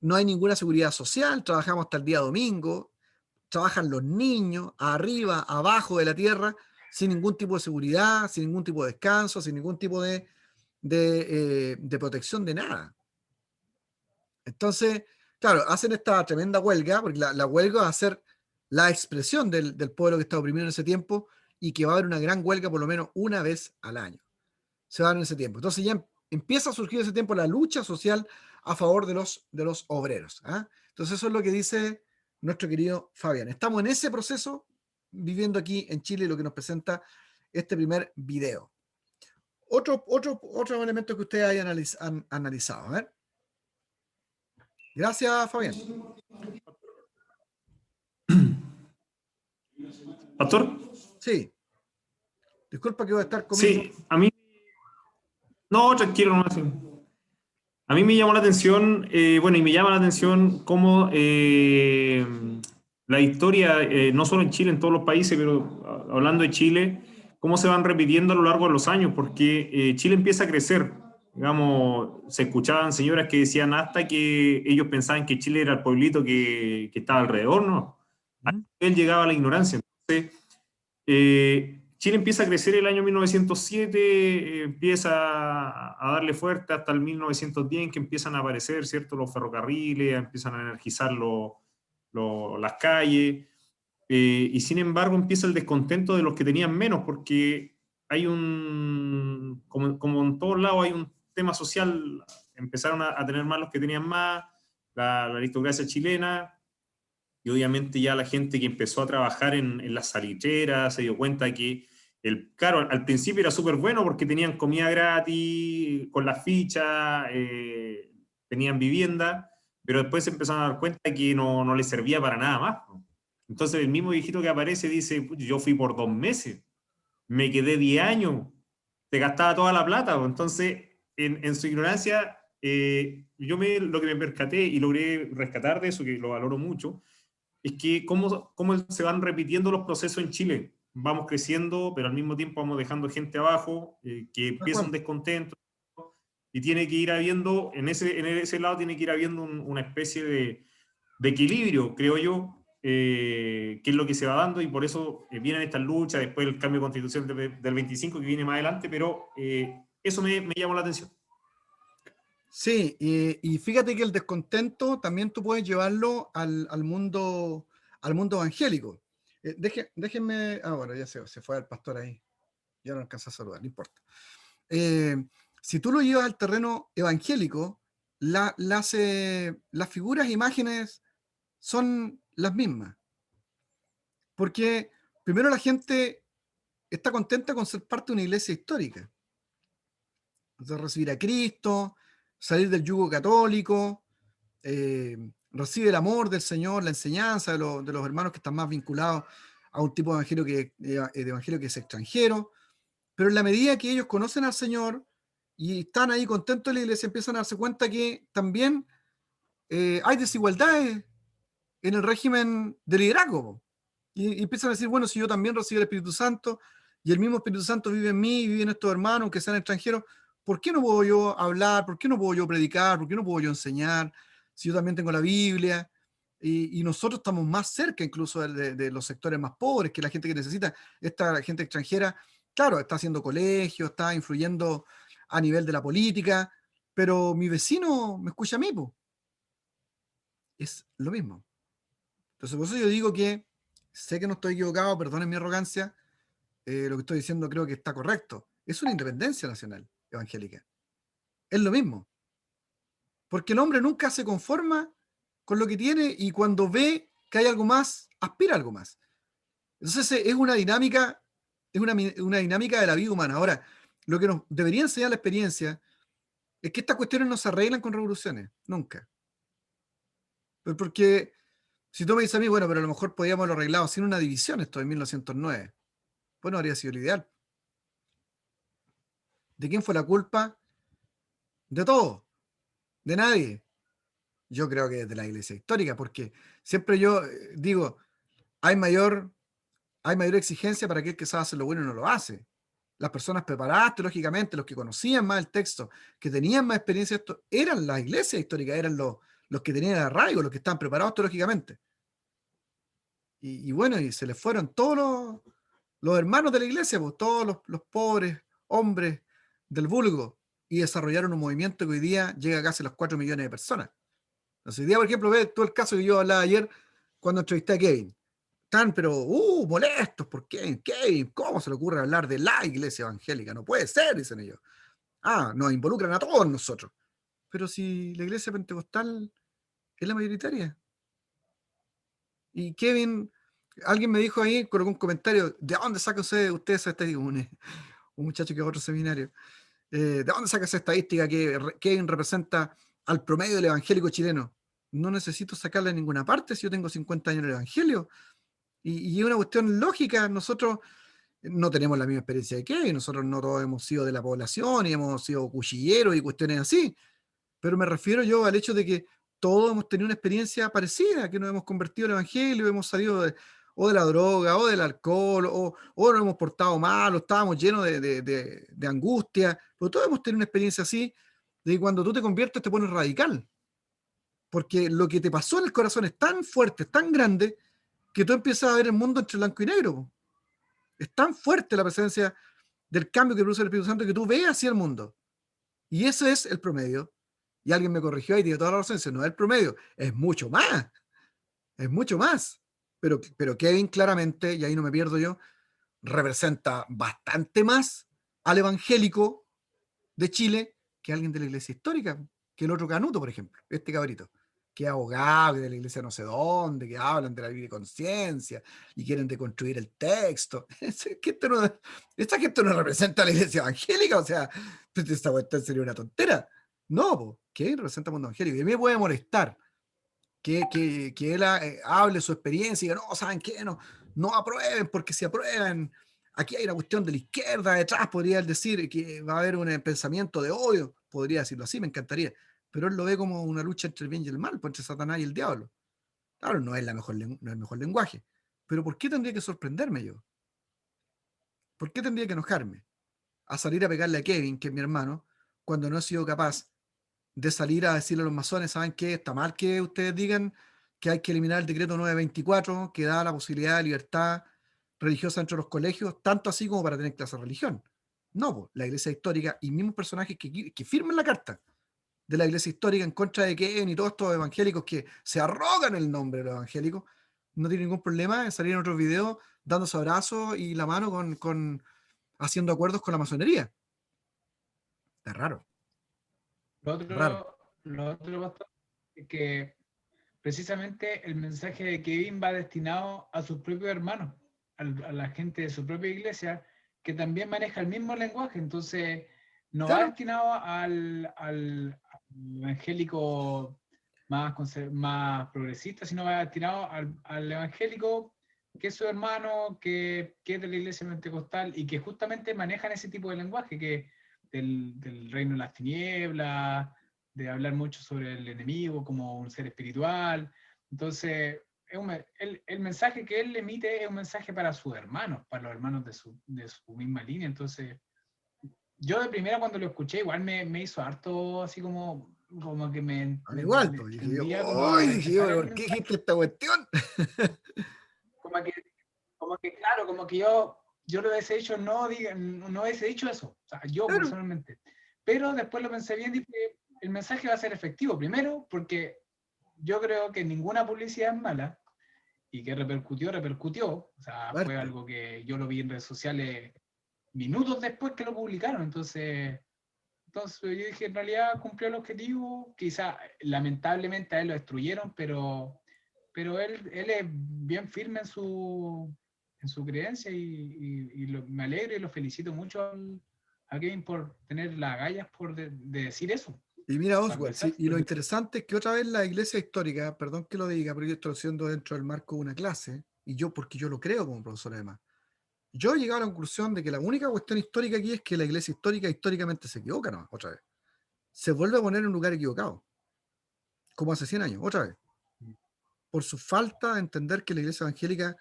no hay ninguna seguridad social, trabajamos hasta el día domingo, trabajan los niños, arriba, abajo de la tierra, sin ningún tipo de seguridad, sin ningún tipo de descanso, sin ningún tipo de protección de nada. Entonces, claro, hacen esta tremenda huelga, porque la huelga va a ser la expresión del pueblo que está oprimido en ese tiempo, y que va a haber una gran huelga por lo menos una vez al año. Se va a dar en ese tiempo. Entonces ya empieza a surgir en ese tiempo la lucha social a favor de los obreros. ¿Ah? Entonces eso es lo que dice nuestro querido Fabián. Estamos en ese proceso viviendo aquí en Chile, lo que nos presenta este primer video. Otro elemento que ustedes hayan analizado. A ver. Gracias, Fabián. ¿Pastor? Sí. Disculpa que voy a estar comiendo. Sí, a mí... No, tranquilo, no. Sí. A mí me llamó la atención, bueno, y me llama la atención cómo la historia, no solo en Chile, en todos los países, pero hablando de Chile, cómo se van repitiendo a lo largo de los años, porque Chile empieza a crecer. Digamos, se escuchaban señoras que decían hasta que ellos pensaban que Chile era el pueblito que estaba alrededor, ¿no? A él llegaba la ignorancia. Entonces, Chile empieza a crecer el año 1907, empieza a darle fuerte hasta el 1910, en que empiezan a aparecer, ¿cierto?, los ferrocarriles, empiezan a energizar las calles, y sin embargo empieza el descontento de los que tenían menos, porque hay como en todos lados hay un tema social, empezaron a tener más los que tenían más, la aristocracia chilena. Y obviamente ya la gente que empezó a trabajar en las salitreras se dio cuenta que, claro, al principio era súper bueno porque tenían comida gratis, con las fichas, tenían vivienda, pero después se empezaron a dar cuenta que no les servía para nada más. Entonces el mismo viejito que aparece dice, yo fui por 2 meses, me quedé 10 años, te gastaba toda la plata. Entonces, en su ignorancia, lo que me percaté y logré rescatar de eso, que lo valoro mucho, es que cómo se van repitiendo los procesos en Chile. Vamos creciendo, pero al mismo tiempo vamos dejando gente abajo, que empieza un descontento, y tiene que ir habiendo, en ese lado tiene que ir habiendo una especie de equilibrio, creo yo, que es lo que se va dando, y por eso vienen estas luchas, después el cambio de constitución del 25 que viene más adelante, pero eso me llamó la atención. Sí, y fíjate que el descontento también tú puedes llevarlo al mundo evangélico. Déjenme, ahora ya se fue el pastor ahí, ya no alcanza a saludar, no importa. Si tú lo llevas al terreno evangélico, las figuras e imágenes son las mismas. Porque primero la gente está contenta con ser parte de una iglesia histórica, de recibir a Cristo, salir del yugo católico, recibe el amor del Señor, la enseñanza de los hermanos que están más vinculados a un tipo de evangelio que es extranjero, pero en la medida que ellos conocen al Señor y están ahí contentos en la iglesia, empiezan a darse cuenta que también hay desigualdades en el régimen de liderazgo, po. Y empiezan a decir, bueno, si yo también recibo el Espíritu Santo y el mismo Espíritu Santo vive en mí y vive en estos hermanos, que sean extranjeros, ¿por qué no puedo yo hablar? ¿Por qué no puedo yo predicar? ¿Por qué no puedo yo enseñar? Si yo también tengo la Biblia. Y nosotros estamos más cerca incluso de los sectores más pobres, que la gente que necesita. Esta gente extranjera, claro, está haciendo colegio, está influyendo a nivel de la política, pero mi vecino me escucha a mí, po. Es lo mismo. Entonces, por eso yo digo que sé que no estoy equivocado, perdonen mi arrogancia, lo que estoy diciendo creo que está correcto. Es una independencia nacional evangélica. Es lo mismo. Porque el hombre nunca se conforma con lo que tiene y cuando ve que hay algo más, aspira a algo más. Entonces es una dinámica, una dinámica de la vida humana. Ahora, lo que nos debería enseñar la experiencia es que estas cuestiones no se arreglan con revoluciones, nunca. Porque si tú me dices a mí, bueno, pero a lo mejor podíamos haberlo arreglado sin una división esto de 1909. Bueno, habría sido lo ideal. ¿De quién fue la culpa? De todo, de nadie. Yo creo que de la Iglesia histórica, porque siempre yo digo, hay mayor exigencia para aquel que sabe hacer lo bueno y no lo hace. Las personas preparadas teológicamente, los que conocían más el texto, que tenían más experiencia, esto, eran las iglesias históricas, eran los que tenían arraigo, los que estaban preparados teológicamente. Y bueno, y se les fueron todos los hermanos de la iglesia, pues, todos los pobres hombres del vulgo, y desarrollaron un movimiento que hoy día llega a casi los 4 millones de personas. Entonces, hoy día, por ejemplo, ve todo el caso que yo hablaba ayer cuando entrevisté a Kevin. Están, pero, molestos, ¿por qué? Kevin, ¿cómo se le ocurre hablar de la iglesia evangélica? No puede ser, dicen ellos. Ah, nos involucran a todos nosotros. Pero si la iglesia pentecostal es la mayoritaria. Y Kevin, alguien me dijo ahí, colocó un comentario, ¿de dónde saca usted esa estadística? Un muchacho que va a otro seminario. ¿De dónde saca esa estadística que Kevin representa al promedio del evangélico chileno? No necesito sacarla en ninguna parte si yo tengo 50 años en el evangelio. Y es una cuestión lógica. Nosotros no tenemos la misma experiencia de Kevin, nosotros no todos hemos sido de la población y hemos sido cuchilleros y cuestiones así, pero me refiero yo al hecho de que todos hemos tenido una experiencia parecida, que nos hemos convertido al evangelio, hemos salido o de la droga, o del alcohol, o nos hemos portado mal, o estábamos llenos de angustia, pero todos hemos tenido una experiencia así, de que cuando tú te conviertes te pones radical, porque lo que te pasó en el corazón es tan fuerte, es tan grande, que tú empiezas a ver el mundo entre blanco y negro. Es tan fuerte la presencia del cambio que produce el Espíritu Santo que tú ves hacia el mundo. Y ese es el promedio. Y alguien me corrigió y tiene toda la razón, dice, no es el promedio, es mucho más. Es mucho más. Pero Kevin claramente, y ahí no me pierdo yo, representa bastante más al evangélico de Chile que alguien de la iglesia histórica, que el otro Canuto, por ejemplo, este cabrito, que es abogado, que de la iglesia no sé dónde, que hablan de la libre conciencia y quieren deconstruir el texto. Esta gente no representa a la iglesia evangélica, o sea, esta cuestión sería una tontera. No, ¿qué representa al mundo evangélico? Y a mí me puede molestar que él hable su experiencia y diga, no, ¿saben qué? No aprueben, porque si aprueban, aquí hay una cuestión de la izquierda detrás, podría él decir que va a haber un pensamiento de odio, podría decirlo así, me encantaría, pero él lo ve como una lucha entre el bien y el mal, pues, entre Satanás y el diablo. Claro, no es no es el mejor lenguaje, pero ¿por qué tendría que sorprenderme yo? ¿Por qué tendría que enojarme a salir a pegarle a Kevin, que es mi hermano, cuando no he sido capaz de salir a decirle a los masones, ¿saben qué? Está mal que ustedes digan que hay que eliminar el decreto 924, que da la posibilidad de libertad religiosa entre los colegios, tanto así como para tener clase de religión. No, pues, la iglesia histórica y mismos personajes que firman la carta de la iglesia histórica en contra de Kevin y todos estos evangélicos que se arrogan el nombre de los evangélicos, no tienen ningún problema en salir en otros videos dándose abrazos y la mano haciendo acuerdos con la masonería. Es raro, raro. Lo otro, pastor, es que precisamente el mensaje de Kevin va destinado a sus propios hermanos, a la gente de su propia iglesia, que también maneja el mismo lenguaje. Entonces, no va Claro. destinado al evangélico más progresista, sino va destinado al evangélico que es su hermano, que es de la iglesia pentecostal y que justamente manejan ese tipo de lenguaje, que del reino de las tinieblas, de hablar mucho sobre el enemigo como un ser espiritual. Entonces, el mensaje que él emite es un mensaje para sus hermanos, para los hermanos de su misma línea. Entonces, yo de primera cuando lo escuché, igual me hizo harto así como que A mí igual, pues, dije yo, tendía como a ¡ay! Dije yo, rechazar el ¿por qué mensaje. dijiste esta cuestión? Como que claro, como que yo lo hubiese dicho, no hubiese dicho eso, o sea, yo Claro, personalmente. Pero después lo pensé bien y dije, el mensaje va a ser efectivo. Primero, porque yo creo que ninguna publicidad es mala y que repercutió. O sea, fue fuerte. algo que yo lo vi en redes sociales minutos después que lo publicaron. Entonces yo dije, en realidad cumplió el objetivo. Quizá, lamentablemente, a él lo destruyeron, pero él es bien firme en su creencia y me alegro y lo felicito mucho a Kevin por tener las agallas de decir eso, Y mira, para Oswald, sí, expresarse. y lo interesante es que otra vez la iglesia histórica, perdón que lo diga, pero yo estoy haciendo dentro del marco de una clase, y yo, porque yo lo creo como profesor además, yo he llegado a la conclusión de que la única cuestión histórica aquí es que la iglesia histórica históricamente se equivoca, ¿no? Otra vez. Se vuelve a poner en un lugar equivocado, como hace 100 años, otra vez. Por su falta de entender que la iglesia evangélica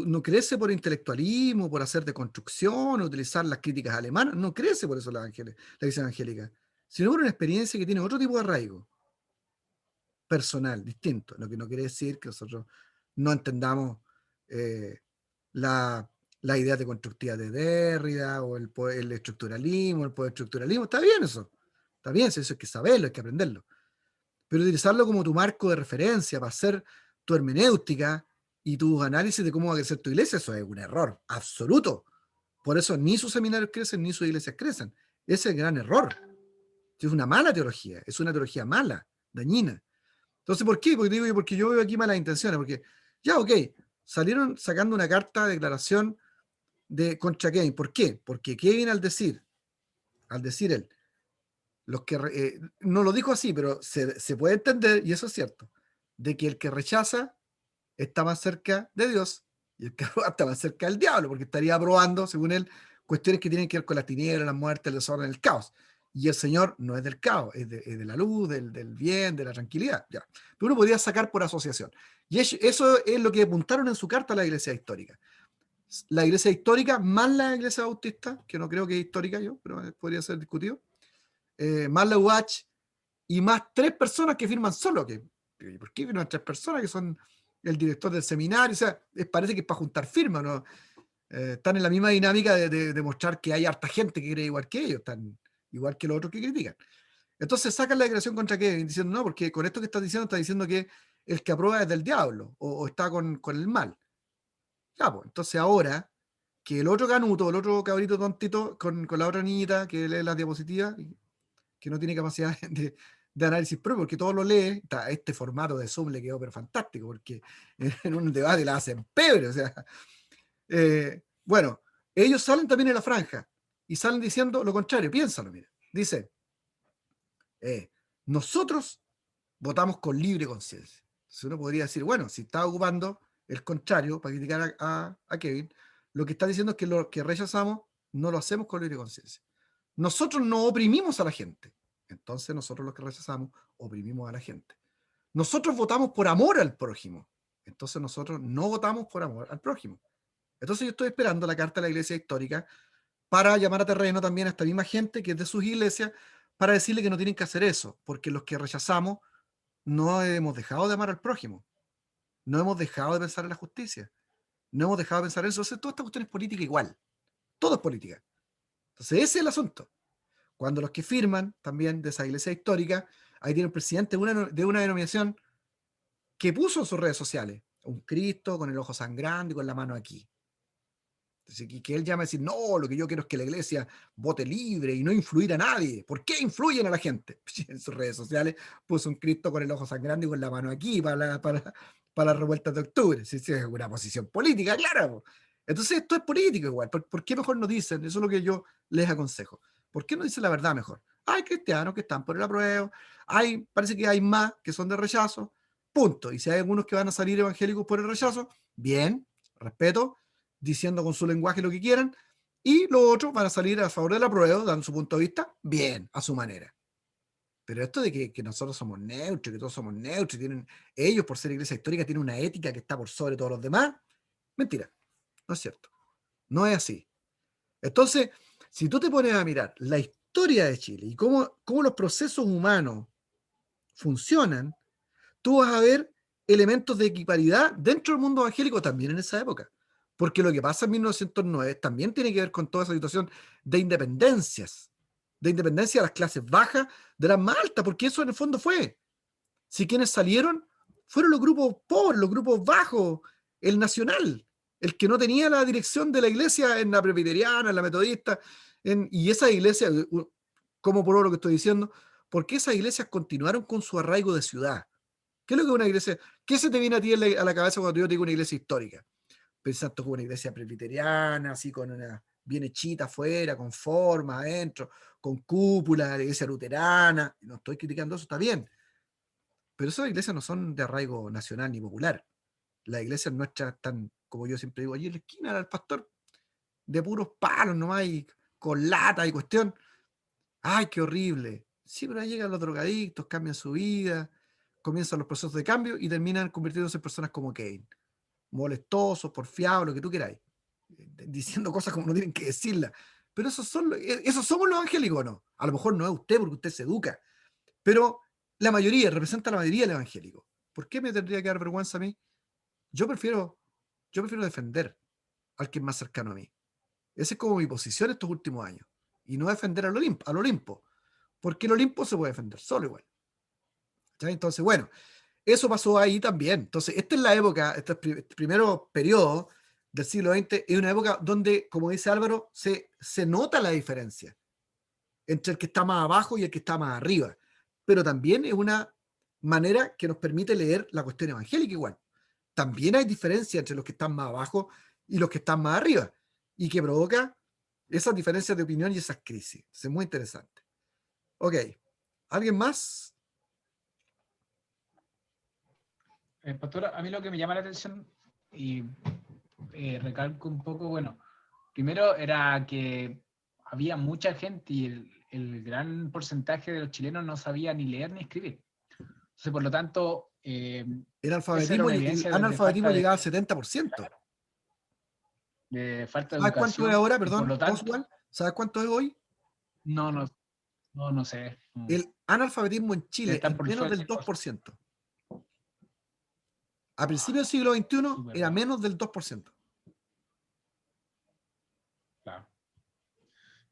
no crece por intelectualismo, por hacer deconstrucción, utilizar las críticas alemanas, no crece por eso la iglesia evangélica, sino por una experiencia que tiene otro tipo de arraigo personal, distinto, lo que no quiere decir que nosotros no entendamos eh, la, la idea deconstructiva de Derrida o el estructuralismo, el postestructuralismo, está bien eso, está bien, eso hay que saberlo, hay que aprenderlo, pero utilizarlo como tu marco de referencia para hacer tu hermenéutica y tus análisis de cómo va a crecer tu iglesia, eso es un error absoluto. Por eso ni sus seminarios crecen, ni sus iglesias crecen. Ese es el gran error. Es una mala teología, es una teología mala, dañina. Entonces, ¿por qué? Porque digo, porque yo veo aquí malas intenciones, porque ya, ok, salieron sacando una carta de declaración contra Kevin. ¿Por qué? Porque Kevin al decir él, no lo dijo así, pero se puede entender, y eso es cierto, de que el que rechaza está más cerca de Dios y el que aprueba está más cerca del diablo, porque estaría aprobando, según él, cuestiones que tienen que ver con las tinieblas, la muerte, el desorden, el caos. Y el Señor no es del caos, es de la luz, del bien, de la tranquilidad. Ya. Pero uno podría sacar por asociación. Y eso es lo que apuntaron en su carta a la iglesia histórica. La iglesia histórica más la iglesia bautista, que no creo que es histórica yo, pero podría ser discutido, más la UH y más 3 personas que firman solo. ¿Por qué firman 3 personas que son el director del seminario? O sea, parece que es para juntar firmas, ¿no? Están en la misma dinámica de mostrar que hay harta gente que cree igual que ellos, están igual que los otros que critican. Entonces sacan la declaración contra Kevin diciendo, no, porque con esto que estás diciendo que el que aprueba es del diablo o está con el mal. Ya, pues, entonces ahora que el otro canuto, el otro cabrito tontito con la otra niñita que lee las diapositivas, que no tiene capacidad de análisis propio, porque todo lo lee, este formato de Zoom le quedó pero fantástico, porque en un debate la hacen pebre, o sea, bueno, ellos salen también en la franja, y salen diciendo lo contrario, piénsalo, mira, dice, nosotros votamos con libre conciencia. Entonces uno podría decir, bueno, si está ocupando el contrario para criticar a Kevin, lo que está diciendo es que lo que rechazamos no lo hacemos con libre conciencia. Nosotros no oprimimos a la gente. Entonces nosotros los que rechazamos oprimimos a la gente. Nosotros votamos por amor al prójimo. Entonces nosotros no votamos por amor al prójimo. Entonces yo estoy esperando la carta de la iglesia histórica para llamar a terreno también a esta misma gente que es de sus iglesias para decirle que no tienen que hacer eso, porque los que rechazamos no hemos dejado de amar al prójimo, no hemos dejado de pensar en la justicia, no hemos dejado de pensar en eso. Entonces, toda esta cuestión es política igual, todo es política. Entonces, ese es el asunto. Cuando los que firman también de esa iglesia histórica, ahí tiene el presidente de una denominación que puso en sus redes sociales un Cristo con el ojo sangrando y con la mano aquí. Entonces, que él llama a decir, no, lo que yo quiero es que la iglesia vote libre y no influir a nadie. ¿Por qué influyen a la gente? En sus redes sociales puso un Cristo con el ojo sangrando y con la mano aquí para las revueltas de octubre. Sí, sí, es una posición política, claro. Entonces esto es político igual. ¿Por qué mejor no dicen? Eso es lo que yo les aconsejo. ¿Por qué no dicen la verdad mejor? Hay cristianos que están por el apruebo, parece que hay más que son de rechazo, punto. Y si hay algunos que van a salir evangélicos por el rechazo, bien, respeto, diciendo con su lenguaje lo que quieran, y los otros van a salir a favor del apruebo, dando su punto de vista, bien, a su manera. Pero esto de que nosotros somos neutros, que todos somos neutros, ellos por ser iglesia histórica tienen una ética que está por sobre todos los demás, mentira, no es cierto, no es así. Entonces, si tú te pones a mirar la historia de Chile y cómo los procesos humanos funcionan, tú vas a ver elementos de equiparidad dentro del mundo evangélico también en esa época. Porque lo que pasa en 1909 también tiene que ver con toda esa situación de independencias, de independencia de las clases bajas, de las más altas, porque eso en el fondo fue. Si quienes salieron fueron los grupos pobres, los grupos bajos, el nacional, el que no tenía la dirección de la iglesia en la presbiteriana, en la metodista, y esas iglesias, como por lo que estoy diciendo, porque esas iglesias continuaron con su arraigo de ciudad. ¿Qué es lo que es una iglesia? ¿Qué se te viene a ti a la cabeza cuando yo te digo una iglesia histórica? Pensando como una iglesia presbiteriana, así con una bien hechita afuera, con forma adentro, con cúpula, la iglesia luterana. No estoy criticando eso, está bien. Pero esas iglesias no son de arraigo nacional ni popular. Las iglesias nuestras están, como yo siempre digo, allí en la esquina del pastor, de puros palos nomás, y con lata y cuestión. ¡Ay, qué horrible! Sí, pero ahí llegan los drogadictos, cambian su vida, comienzan los procesos de cambio y terminan convirtiéndose en personas como Kane. Molestosos, porfiados, lo que tú queráis. Diciendo cosas como no tienen que decirlas. Pero esos somos los evangélicos, ¿no? A lo mejor no es usted porque usted se educa, pero la mayoría, representa a la mayoría del evangélico. ¿Por qué me tendría que dar vergüenza a mí? Yo prefiero defender al que es más cercano a mí. Esa es como mi posición estos últimos años. Y no defender al Olimpo. Porque el Olimpo se puede defender solo igual. ¿Sí? Entonces, bueno, eso pasó ahí también. Entonces, esta es la época, este primero periodo del siglo XX, es una época donde, como dice Álvaro, se nota la diferencia entre el que está más abajo y el que está más arriba. Pero también es una manera que nos permite leer la cuestión evangélica igual. También hay diferencia entre los que están más abajo y los que están más arriba, y que provoca esas diferencias de opinión y esas crisis. Es muy interesante. Ok, ¿alguien más? Pastor, a mí lo que me llama la atención y recalco un poco, bueno, primero era que había mucha gente y el gran porcentaje de los chilenos no sabía ni leer ni escribir. Entonces, por lo tanto, El esa era analfabetismo, una el evidencia analfabetismo llegaba al 70%. de falta de ¿Sabes cuánto es educación. ahora, Y por perdón, lo tanto, Oswald? ¿Sabes cuánto es hoy? no sé. El analfabetismo en Debe Chile estar es por menos sobre del el 10%. 2%. A principios del siglo XXI Súper era bajo. menos del 2%. Claro.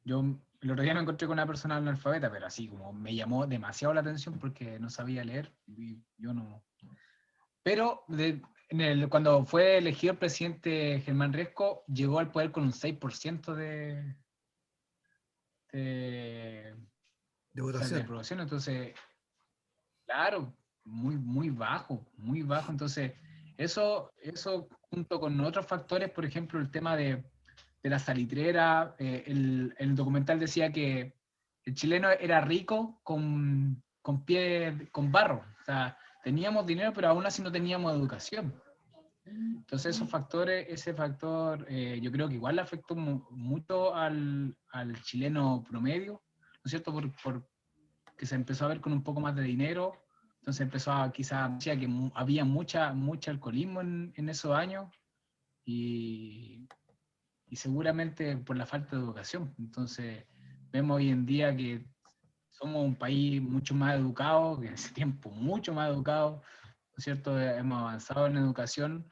Yo el otro día me encontré con una persona analfabeta, pero así como me llamó demasiado la atención porque no sabía leer y yo no. Pero cuando fue elegido el presidente Germán Riesco, llegó al poder con un 6% de De aprobación. Entonces, claro, muy bajo, muy bajo. Entonces, eso junto con otros factores, por ejemplo, el tema de la salitrera, el documental decía que el chileno era rico con barro. O sea, teníamos dinero, pero aún así no teníamos educación. Entonces ese factor, yo creo que igual le afectó mucho al chileno promedio, ¿no es cierto? Por que se empezó a ver con un poco más de dinero, entonces empezó a quizás, decía que había mucho alcoholismo en esos años y seguramente por la falta de educación. Entonces vemos hoy en día que somos un país mucho más educado, que en ese tiempo mucho más educado, ¿no es cierto? Hemos avanzado en educación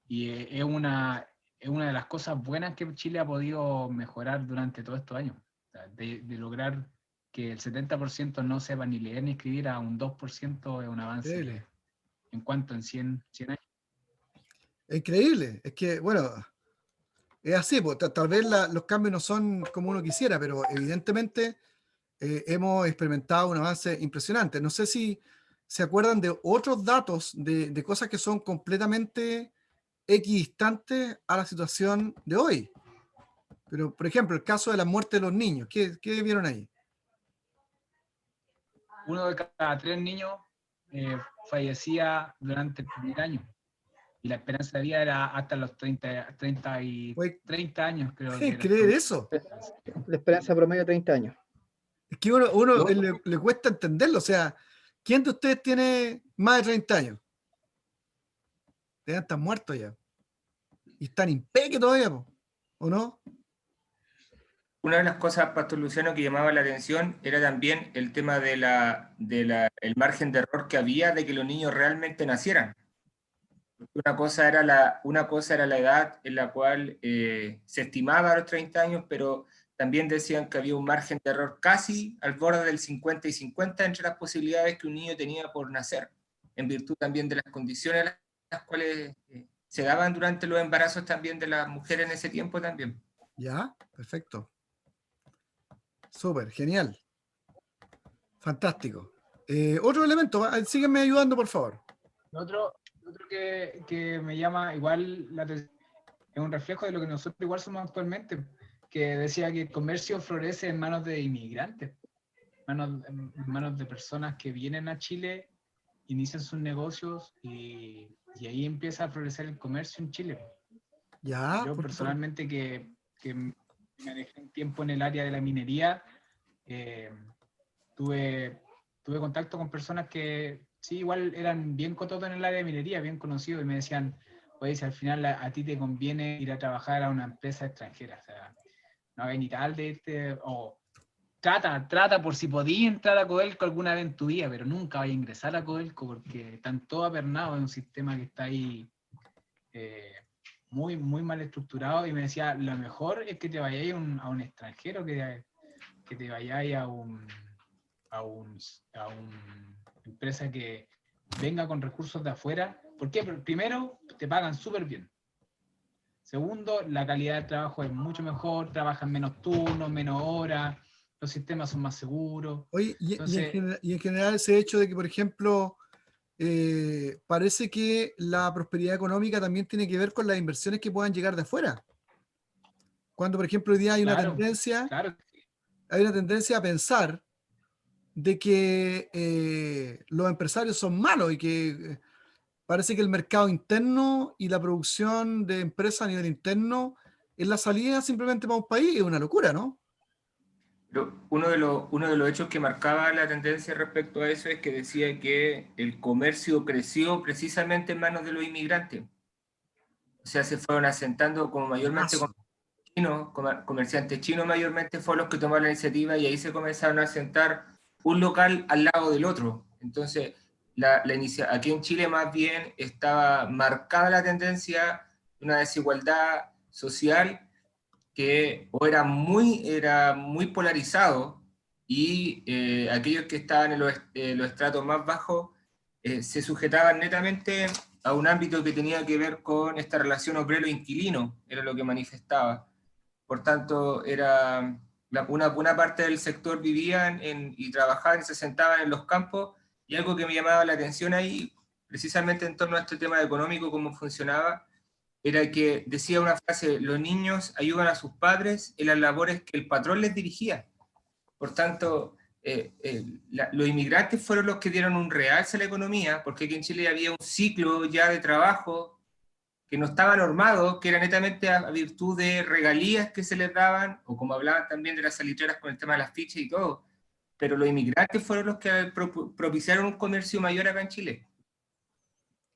y es una de las cosas buenas que Chile ha podido mejorar durante todos estos años, de lograr que el 70% no sepa ni leer ni escribir a un 2% es un avance Increíble. en cuanto en 100 años. Increíble. Es que, bueno, es así, pues, tal vez los cambios no son como uno quisiera, pero evidentemente hemos experimentado un avance impresionante. No sé si se acuerdan de otros datos de cosas que son completamente equidistantes a la situación de hoy. Pero, por ejemplo, el caso de la muerte de los niños, ¿qué vieron ahí? 1 de cada 3 niños fallecía durante el primer año. Y la esperanza de vida era hasta los 30 Oye, años, creo que ¿pueden era. creer eso? La esperanza promedio 30 años. Es que uno le cuesta entenderlo. O sea, ¿quién de ustedes tiene más de 30 años? Están muertos ya. Y están impeque todavía, po, ¿o no? Una de las cosas, Pastor Luciano, que llamaba la atención era también el tema el margen de error que había de que los niños realmente nacieran. Una cosa era la edad en la cual se estimaba a los 30 años, pero también decían que había un margen de error casi al borde del 50 y 50 entre las posibilidades que un niño tenía por nacer, en virtud también de las condiciones a las cuales se daban durante los embarazos también de las mujeres en ese tiempo también. Ya, perfecto. Súper, genial. Fantástico. Otro elemento, sígueme ayudando, por favor. Otro que me llama igual la atención, es un reflejo de lo que nosotros igual somos actualmente, que decía que el comercio florece en manos de inmigrantes, en manos de personas que vienen a Chile, inician sus negocios y ahí empieza a florecer el comercio en Chile. Ya. Yo personalmente que manejé un tiempo en el área de la minería, tuve contacto con personas que sí, igual eran bien cototos en el área de minería, bien conocidos, y me decían, oye, si al final a ti te conviene ir a trabajar a una empresa extranjera, o sea, no hagas ni tal de irte, o trata por si podías entrar a Codelco alguna vez en tu vida, pero nunca vayas a ingresar a Codelco porque están todos apernados en un sistema que está ahí muy, muy mal estructurado, y me decía, lo mejor es que te vayáis a un extranjero, que te vayáis a una empresa que venga con recursos de afuera. ¿Por qué? Primero, te pagan súper bien. Segundo, la calidad de trabajo es mucho mejor, trabajan menos turnos, menos horas, los sistemas son más seguros. Oye, Entonces, y en general ese hecho de que, por ejemplo, parece que la prosperidad económica también tiene que ver con las inversiones que puedan llegar de afuera. Cuando, por ejemplo, hoy día hay una tendencia a pensar de que los empresarios son malos y que parece que el mercado interno y la producción de empresas a nivel interno es la salida simplemente para un país. Es una locura, ¿no? Pero uno de los hechos que marcaba la tendencia respecto a eso es que decía que el comercio creció precisamente en manos de los inmigrantes. O sea, se fueron asentando como mayormente comerciantes chinos mayormente fueron los que tomaron la iniciativa, y ahí se comenzaron a asentar un local al lado del otro. Entonces, aquí en Chile más bien estaba marcada la tendencia de una desigualdad social que era muy polarizado, y aquellos que estaban en los estratos más bajos se sujetaban netamente a un ámbito que tenía que ver con esta relación obrero-inquilino, era lo que manifestaba. Por tanto, una parte del sector vivían y trabajaban y se sentaban en los campos, y algo que me llamaba la atención ahí, precisamente en torno a este tema económico, cómo funcionaba, era que decía una frase: los niños ayudan a sus padres en las labores que el patrón les dirigía. Por tanto, los inmigrantes fueron los que dieron un realce a la economía, porque aquí en Chile había un ciclo ya de trabajo que no estaba normado, que era netamente a virtud de regalías que se les daban, o como hablaban también de las salitreras con el tema de las fichas y todo. Pero los inmigrantes fueron los que propiciaron un comercio mayor acá en Chile.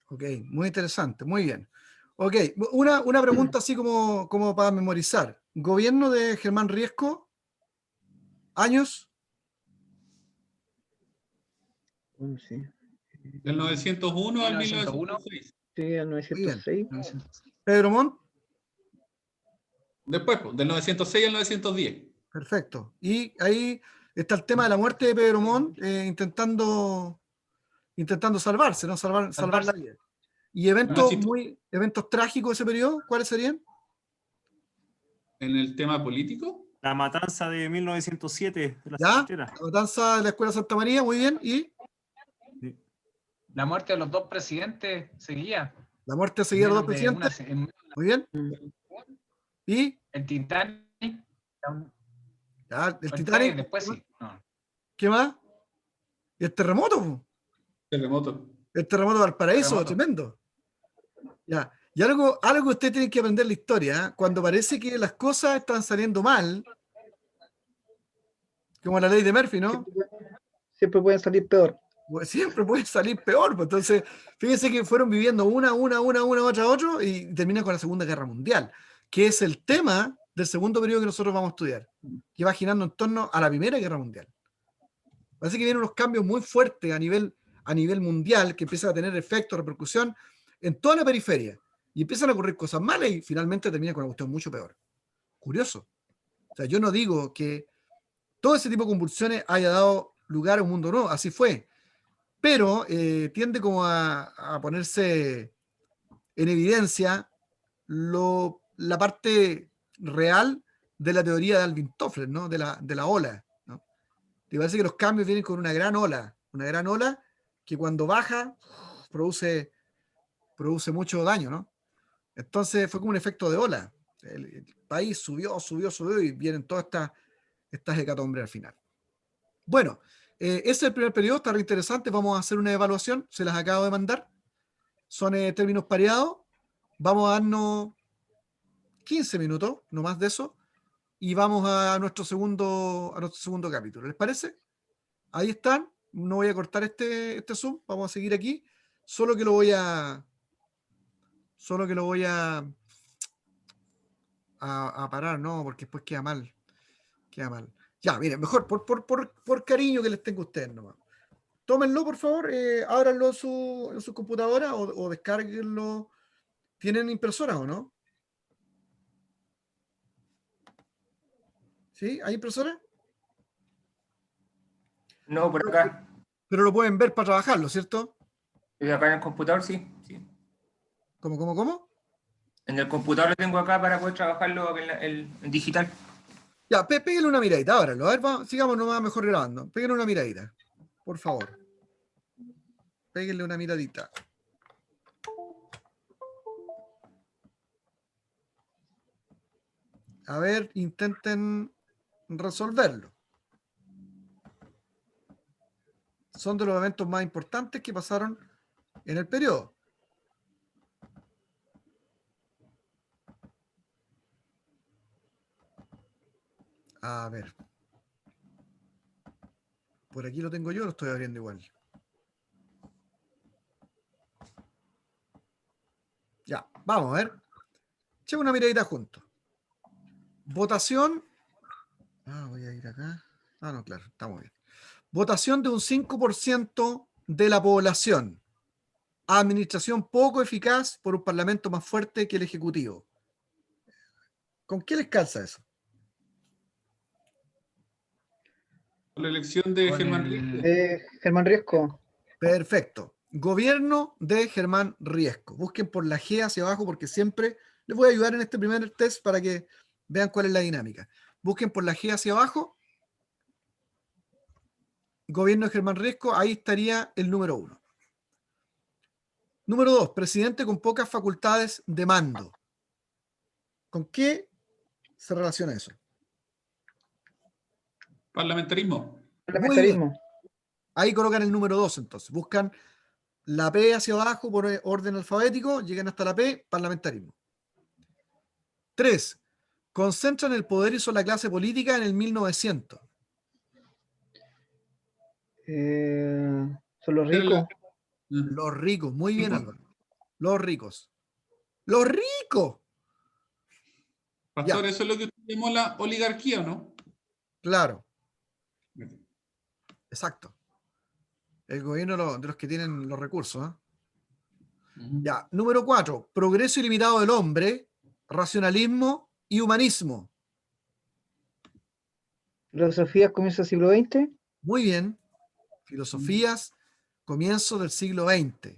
Ok, muy interesante, muy bien. Ok, una pregunta así como para memorizar. ¿Gobierno de Germán Riesco? ¿Años? Sí. Del 901 al 1901. 1906. Sí, al 906. ¿Pedro Montt? Después, pues, del 906 al 910. Perfecto. Y ahí está el tema de la muerte de Pedro Montt, intentando salvarse, ¿no? Salvar la vida. ¿Y eventos trágicos de ese periodo? ¿Cuáles serían? En el tema político, La matanza de 1907 de la ¿Ya? Salitrera. La matanza de la Escuela Santa María, muy bien. ¿Y? La muerte de los dos presidentes seguía. La muerte seguida de los dos presidentes. Muy bien. ¿Y? El Titanic Ya, el Con Titanic. después sí. No. ¿Qué más? ¿Y el terremoto? Po? Terremoto. El terremoto de Valparaíso, Terremoto. tremendo. Ya. Y algo que usted tiene que aprender la historia, ¿eh? Cuando parece que las cosas están saliendo mal, como la ley de Murphy, ¿no? Siempre pueden salir peor. Pues siempre puede salir peor. Pues entonces, fíjense que fueron viviendo una, otra, y termina con la Segunda Guerra Mundial, que es el tema del segundo periodo que nosotros vamos a estudiar, que va girando en torno a la Primera Guerra Mundial. Parece que vienen unos cambios muy fuertes a nivel mundial que empiezan a tener efecto, repercusión en toda la periferia. Y empiezan a ocurrir cosas malas y finalmente termina con una cuestión mucho peor. Curioso. O sea, yo no digo que todo ese tipo de convulsiones haya dado lugar a un mundo nuevo, así fue. Pero tiende como a ponerse en evidencia la parte real de la teoría de Alvin Toffler, ¿no? De la ola, ¿no? Te parece que los cambios vienen con una gran ola que cuando baja produce mucho daño, ¿no? Entonces fue como un efecto de ola. El país subió y vienen todas estas hecatombres al final. Bueno, ese es el primer periodo, está re interesante. Vamos a hacer una evaluación, se las acabo de mandar. Son términos pareados. Vamos a darnos 15 minutos, no más de eso, y vamos a nuestro segundo capítulo. ¿Les parece? Ahí están. No voy a cortar este Zoom. Vamos a seguir aquí. Solo que lo voy a parar, no, porque después queda mal. Ya, miren, mejor por cariño que les tengo a ustedes nomás. Tómenlo, por favor, ábranlo en su computadora o descárguenlo. ¿Tienen impresora o no? ¿Sí? ¿Hay impresora? No, por acá. Pero lo pueden ver para trabajarlo, ¿cierto? Acá en el computador, sí. ¿Cómo? En el computador lo tengo acá para poder trabajarlo en digital. Ya, péguenle una miradita, ábranlo. A ver, sigamos nomás mejor grabando. Péguenle una miradita, por favor. Péguenle una miradita. A ver, intenten resolverlo. Son de los eventos más importantes que pasaron en el periodo. A ver. Por aquí lo tengo yo, lo estoy abriendo igual. Ya, vamos a ver. Echen una miradita juntos. Votación. Voy a ir acá. No, claro, estamos bien. Votación de un 5% de la población. Administración poco eficaz por un parlamento más fuerte que el Ejecutivo. ¿Con qué les calza eso? La elección de Con Germán el- Riesco. Germán Riesco. Perfecto. Gobierno de Germán Riesco. Busquen por la G hacia abajo porque siempre les voy a ayudar en este primer test para que vean cuál es la dinámica. Busquen por la G hacia abajo. Gobierno de Germán Riesco, ahí estaría el número 1. Número 2, presidente con pocas facultades de mando. ¿Con qué se relaciona eso? Parlamentarismo. Muy bien. Parlamentarismo. Ahí colocan el número 2 entonces. Buscan la P hacia abajo por orden alfabético, llegan hasta la P, parlamentarismo. 3. Concentran el poder y son la clase política en el 1900. Son los ricos. Los ricos, muy bien, Rico. Álvaro. Los ricos. ¡Los ricos! Pastor, Ya. eso es lo que usted llamó la oligarquía, ¿o no? Claro, exacto. El gobierno de los que tienen los recursos. Ya. Número 4. Progreso ilimitado del hombre, racionalismo y humanismo. Filosofía, comienzo del siglo XX. Muy bien. Filosofías, comienzo del siglo XX.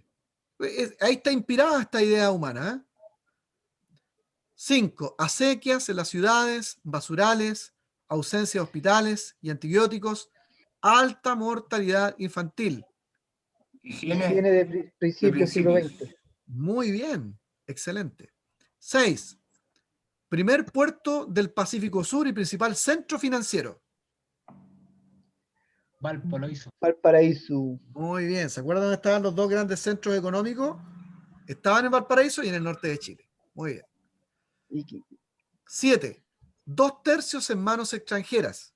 Ahí está inspirada esta idea humana. 5. Acequias en las ciudades, basurales, ausencia de hospitales y antibióticos, alta mortalidad infantil. Higiene Viene de principio del siglo principios. XX. Muy bien, excelente. 6. primer puerto del Pacífico Sur y principal centro financiero. Valparaíso. Valparaíso. Muy bien, ¿se acuerdan dónde estaban los dos grandes centros económicos? Estaban en Valparaíso y en el norte de Chile. Muy bien. Iquique. 7. 2/3 en manos extranjeras.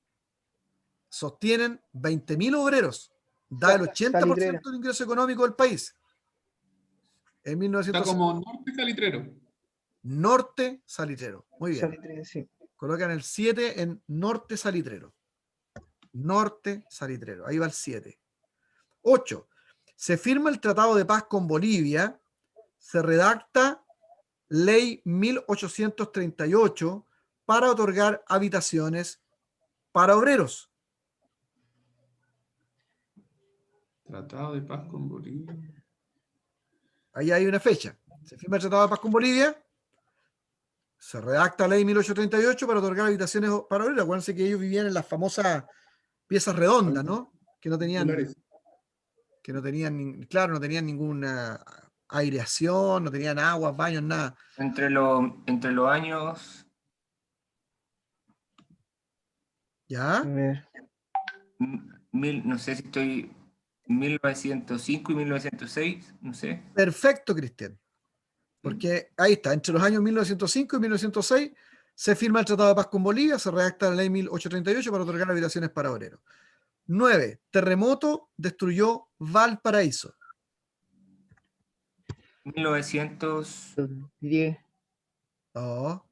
Sostienen 20.000 obreros. Da el 80% Salitrera. del ingreso económico del país. En Está 1900. como norte salitrero. Norte salitrero. Muy bien. Salitrera, sí. Colocan el 7 en norte salitrero. Norte salitrero. Ahí va el 7. 8. Se firma el Tratado de Paz con Bolivia. Se redacta Ley 1838 para otorgar habitaciones para obreros. Tratado de paz con Bolivia. Ahí hay una fecha. Se firma el Tratado de Paz con Bolivia. Se redacta Ley 1838 para otorgar habitaciones para obreros. Acuérdense que ellos vivían en las famosas piezas redondas, ¿no? Que no tenían, Dólares. claro, no tenían ninguna aireación, no tenían aguas, baños, nada. Entre los años ¿Ya? A ver. no sé si estoy 1905 y 1906, no sé. Perfecto, Cristian. Porque ahí está, entre los años 1905 y 1906 se firma el Tratado de Paz con Bolivia, se redacta la Ley 1838 para otorgar habitaciones para obreros. 9. Terremoto destruyó Valparaíso. 1900, 10. No,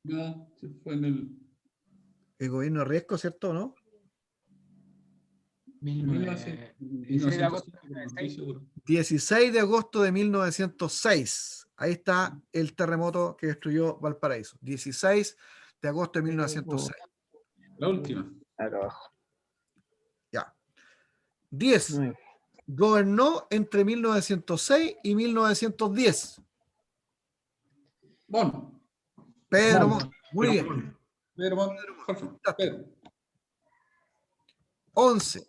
No, se fue en el el gobierno de riesgo, ¿cierto? ¿No? 16 de agosto de 1906, estoy seguro. 16 de agosto de 1906. Ahí está el terremoto que destruyó Valparaíso. 16 de agosto de 1906. La última. Acá abajo. Ya. 10. 9. Gobernó entre 1906 y 1910. Bueno, Pedro Montt. Montt. Muy bien. Jorge, Pedro. 11.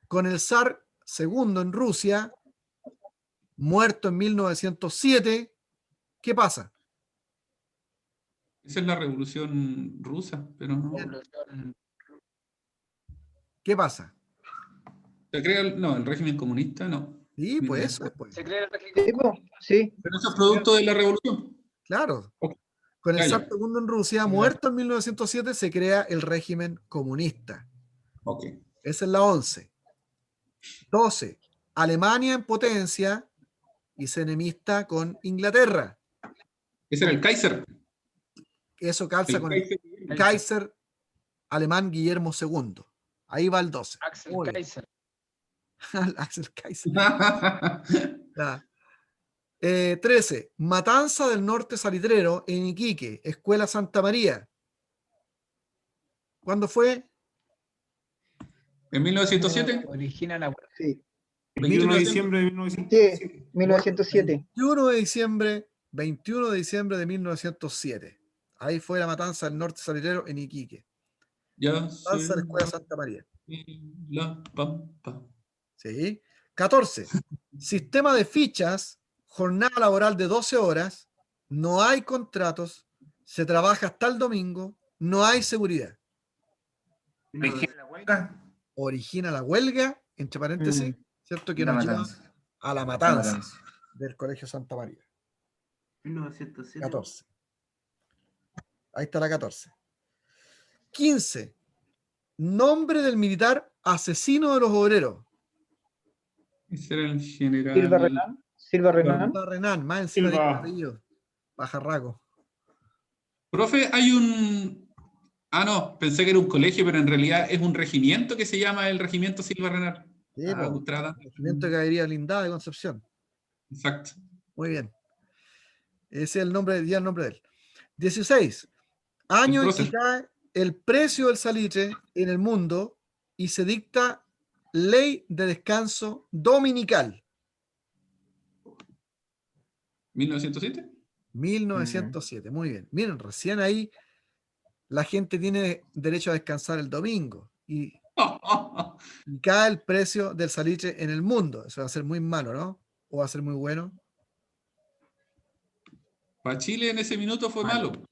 Con el zar segundo en Rusia, muerto en 1907. ¿Qué pasa? Esa es la revolución rusa, pero no. ¿Qué pasa? ¿Se crea el régimen comunista? No. Sí, pues eso Mira, después. Se crea el régimen Sí, po, sí. Pero eso es producto de la revolución. Claro. Ok. Con el Ya, zar ya. segundo en Rusia, Ya. muerto en 1907, se crea el régimen comunista. Ok. Esa es la 11. 12. Alemania en potencia y se enemista con Inglaterra. Ese era el Kaiser. Eso calza El con el Kaiser. Kaiser alemán Guillermo II. Ahí va el 12. Axel Muy bien. Kaiser. Axel Kaiser. Ya. 13. Matanza del Norte Salitrero en Iquique, Escuela Santa María. ¿Cuándo fue? En 1907. Origina la Sí. 21 de 21 diciembre de Sí, 1907. 1907. 21 de diciembre de 1907. Ahí fue la matanza del Norte Salitrero en Iquique. Ya Matanza de la se Escuela Santa María. la pampa. ¿Sí? 14. Sistema de fichas, jornada laboral de 12 horas, no hay contratos, se trabaja hasta el domingo, no hay seguridad. ¿Origina la huelga? Origina la huelga, entre paréntesis, ¿cierto? Que La nos lleva matanza. a la La matanza matanza. del Colegio Santa María. 1907. 14. Ahí está la 14. 15. Nombre del militar asesino de los obreros. Ese era el general. Silva Renan. Silva Renan. Silva Renan, más encima de Silva. el apellido. Pajarraco. Profe, hay un. Ah, no, pensé que era un colegio, pero en realidad es un regimiento que se llama el Regimiento Silva Renal. Sí, Ah, po, Ustrada. Regimiento de Caballería Blindada de Concepción. Exacto. Muy bien. Ese es el nombre, ya el nombre de él. 16. Año en que prócer. cae el precio del salitre en el mundo y se dicta ley de descanso dominical. 1907. 1907. Muy bien. Miren, recién ahí la gente tiene derecho a descansar el domingo y cae el precio del salitre en el mundo. Eso va a ser muy malo, ¿no? ¿O va a ser muy bueno? Para Chile en ese minuto fue Malo. malo.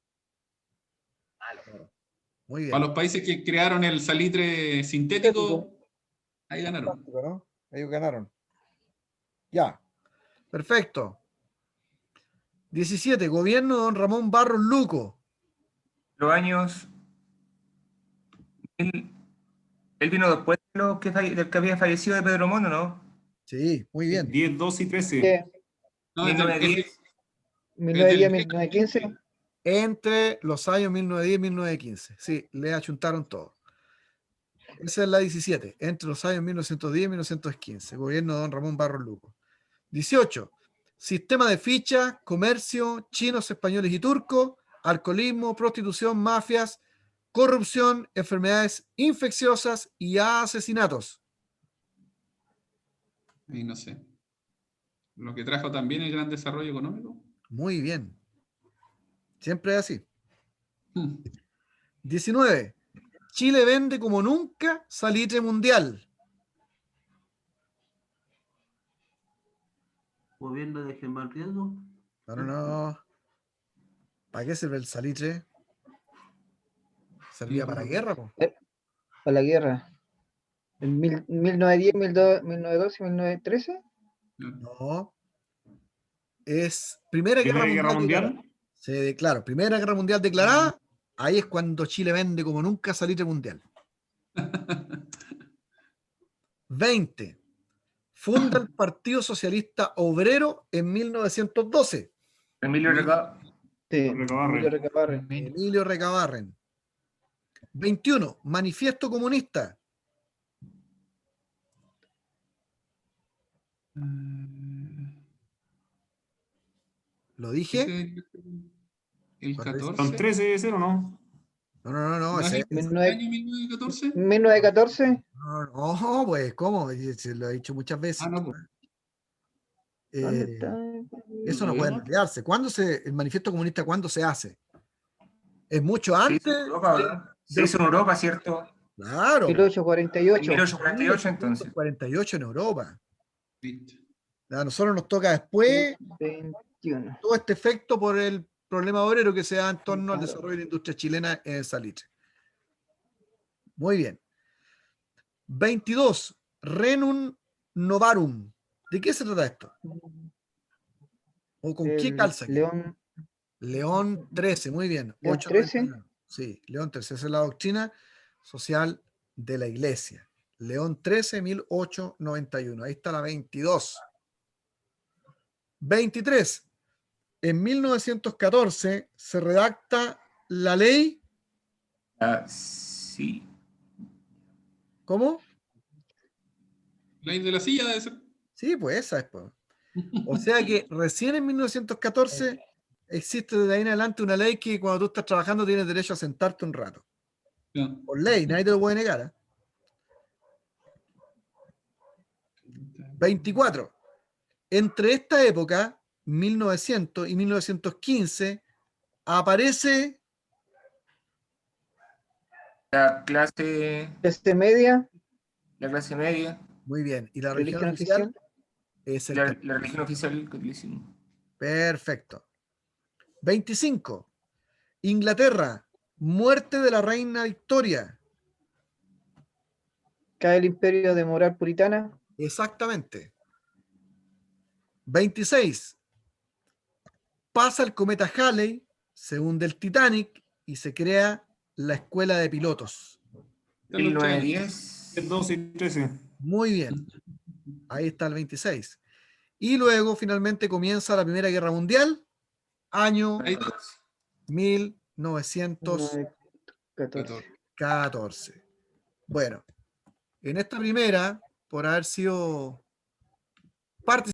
Muy bien. Para los países que crearon el salitre sintético, ahí ganaron. Fantástico, ¿no? Ellos ganaron. Ya. Perfecto. 17. Gobierno de don Ramón Barros Luco. Los años. Él vino después de del que había fallecido de Pedro Mono, ¿no? Sí, muy bien. 10, 12 y 13. ¿Qué? No, es del- 1910. 1910, 1915. Entre los años 1910 y 1915. Sí, le achuntaron todo. Esa es la 17. Entre los años 1910 y 1915. Gobierno de don Ramón Barros Luco. 18. Sistema de ficha, comercio, chinos, españoles y turcos, alcoholismo, prostitución, mafias, corrupción, enfermedades infecciosas y asesinatos. y no sé. Lo que trajo también el gran desarrollo económico. Muy bien. Siempre es así. Hmm. 19. Chile vende como nunca salitre mundial. Gobierno de Germán Riesgo. No. ¿Para qué sirve el salitre? Servía para guerra, po. Para la guerra. En 1910, 1912, 1913. No. Es Primera Primera Guerra Guerra Mundial. Mundial. Se declara, Primera Guerra Mundial declarada, ahí es cuando Chile vende como nunca salitre mundial. 20. Funda el Partido Socialista Obrero en 1912. Emilio Recado. Sí, Recabarren. Emilio Recabarren. Emilio Recabarren. 21. Manifiesto Comunista. ¿Lo dije? El ¿Cuál es? 14. Son 13 de 0, ¿no? No. ¿No es ese- el año 1914? 1914. no, pues, ¿cómo? Se lo he dicho muchas veces. Ah, no, pues. ¿Dónde Eh, está? Eso no puede emplearse. El manifiesto comunista, cuándo se hace? ¿Es mucho Se hizo antes? en Europa, ¿verdad? Se hizo en Europa, ¿cierto? Claro. 1848. 1848, entonces. 1848 en Europa. Listo. A nosotros nos toca después 21. todo este efecto por el problema obrero que se da en torno al Claro. desarrollo de la industria chilena en el salitre. Muy bien. 22. Renum Novarum. ¿De qué se trata esto? ¿O con qué El calza aquí? León. León 13, muy bien. León 891. Sí, León 13. Esa es la doctrina social de la iglesia. León 13, 1891. Ahí está la 22. 23. En 1914 se redacta la ley. Ah, sí. ¿Cómo? Ley de la silla debe ser. Sí, pues esa es. Pues. O sea que recién en 1914 existe desde ahí en adelante una ley que cuando tú estás trabajando tienes derecho a sentarte un rato. Ya. Por ley, nadie te lo puede negar. 24. Entre esta época, 1900 y 1915, aparece La clase Media. media, muy bien. Y la religión Religión oficial oficial. es el la religión oficial catolicismo. Perfecto. 25. Inglaterra, muerte de la reina Victoria. Cae el imperio de moral puritana. Exactamente. 26. Pasa el cometa Halley, se hunde el Titanic y se crea la escuela de pilotos. Están los tres años. 1910. 10, 12 y 13. Muy bien. Ahí está el 26. Y luego finalmente comienza la Primera Guerra Mundial, año Ahí está. 1914. 14. Bueno, en esta primera, por haber sido parte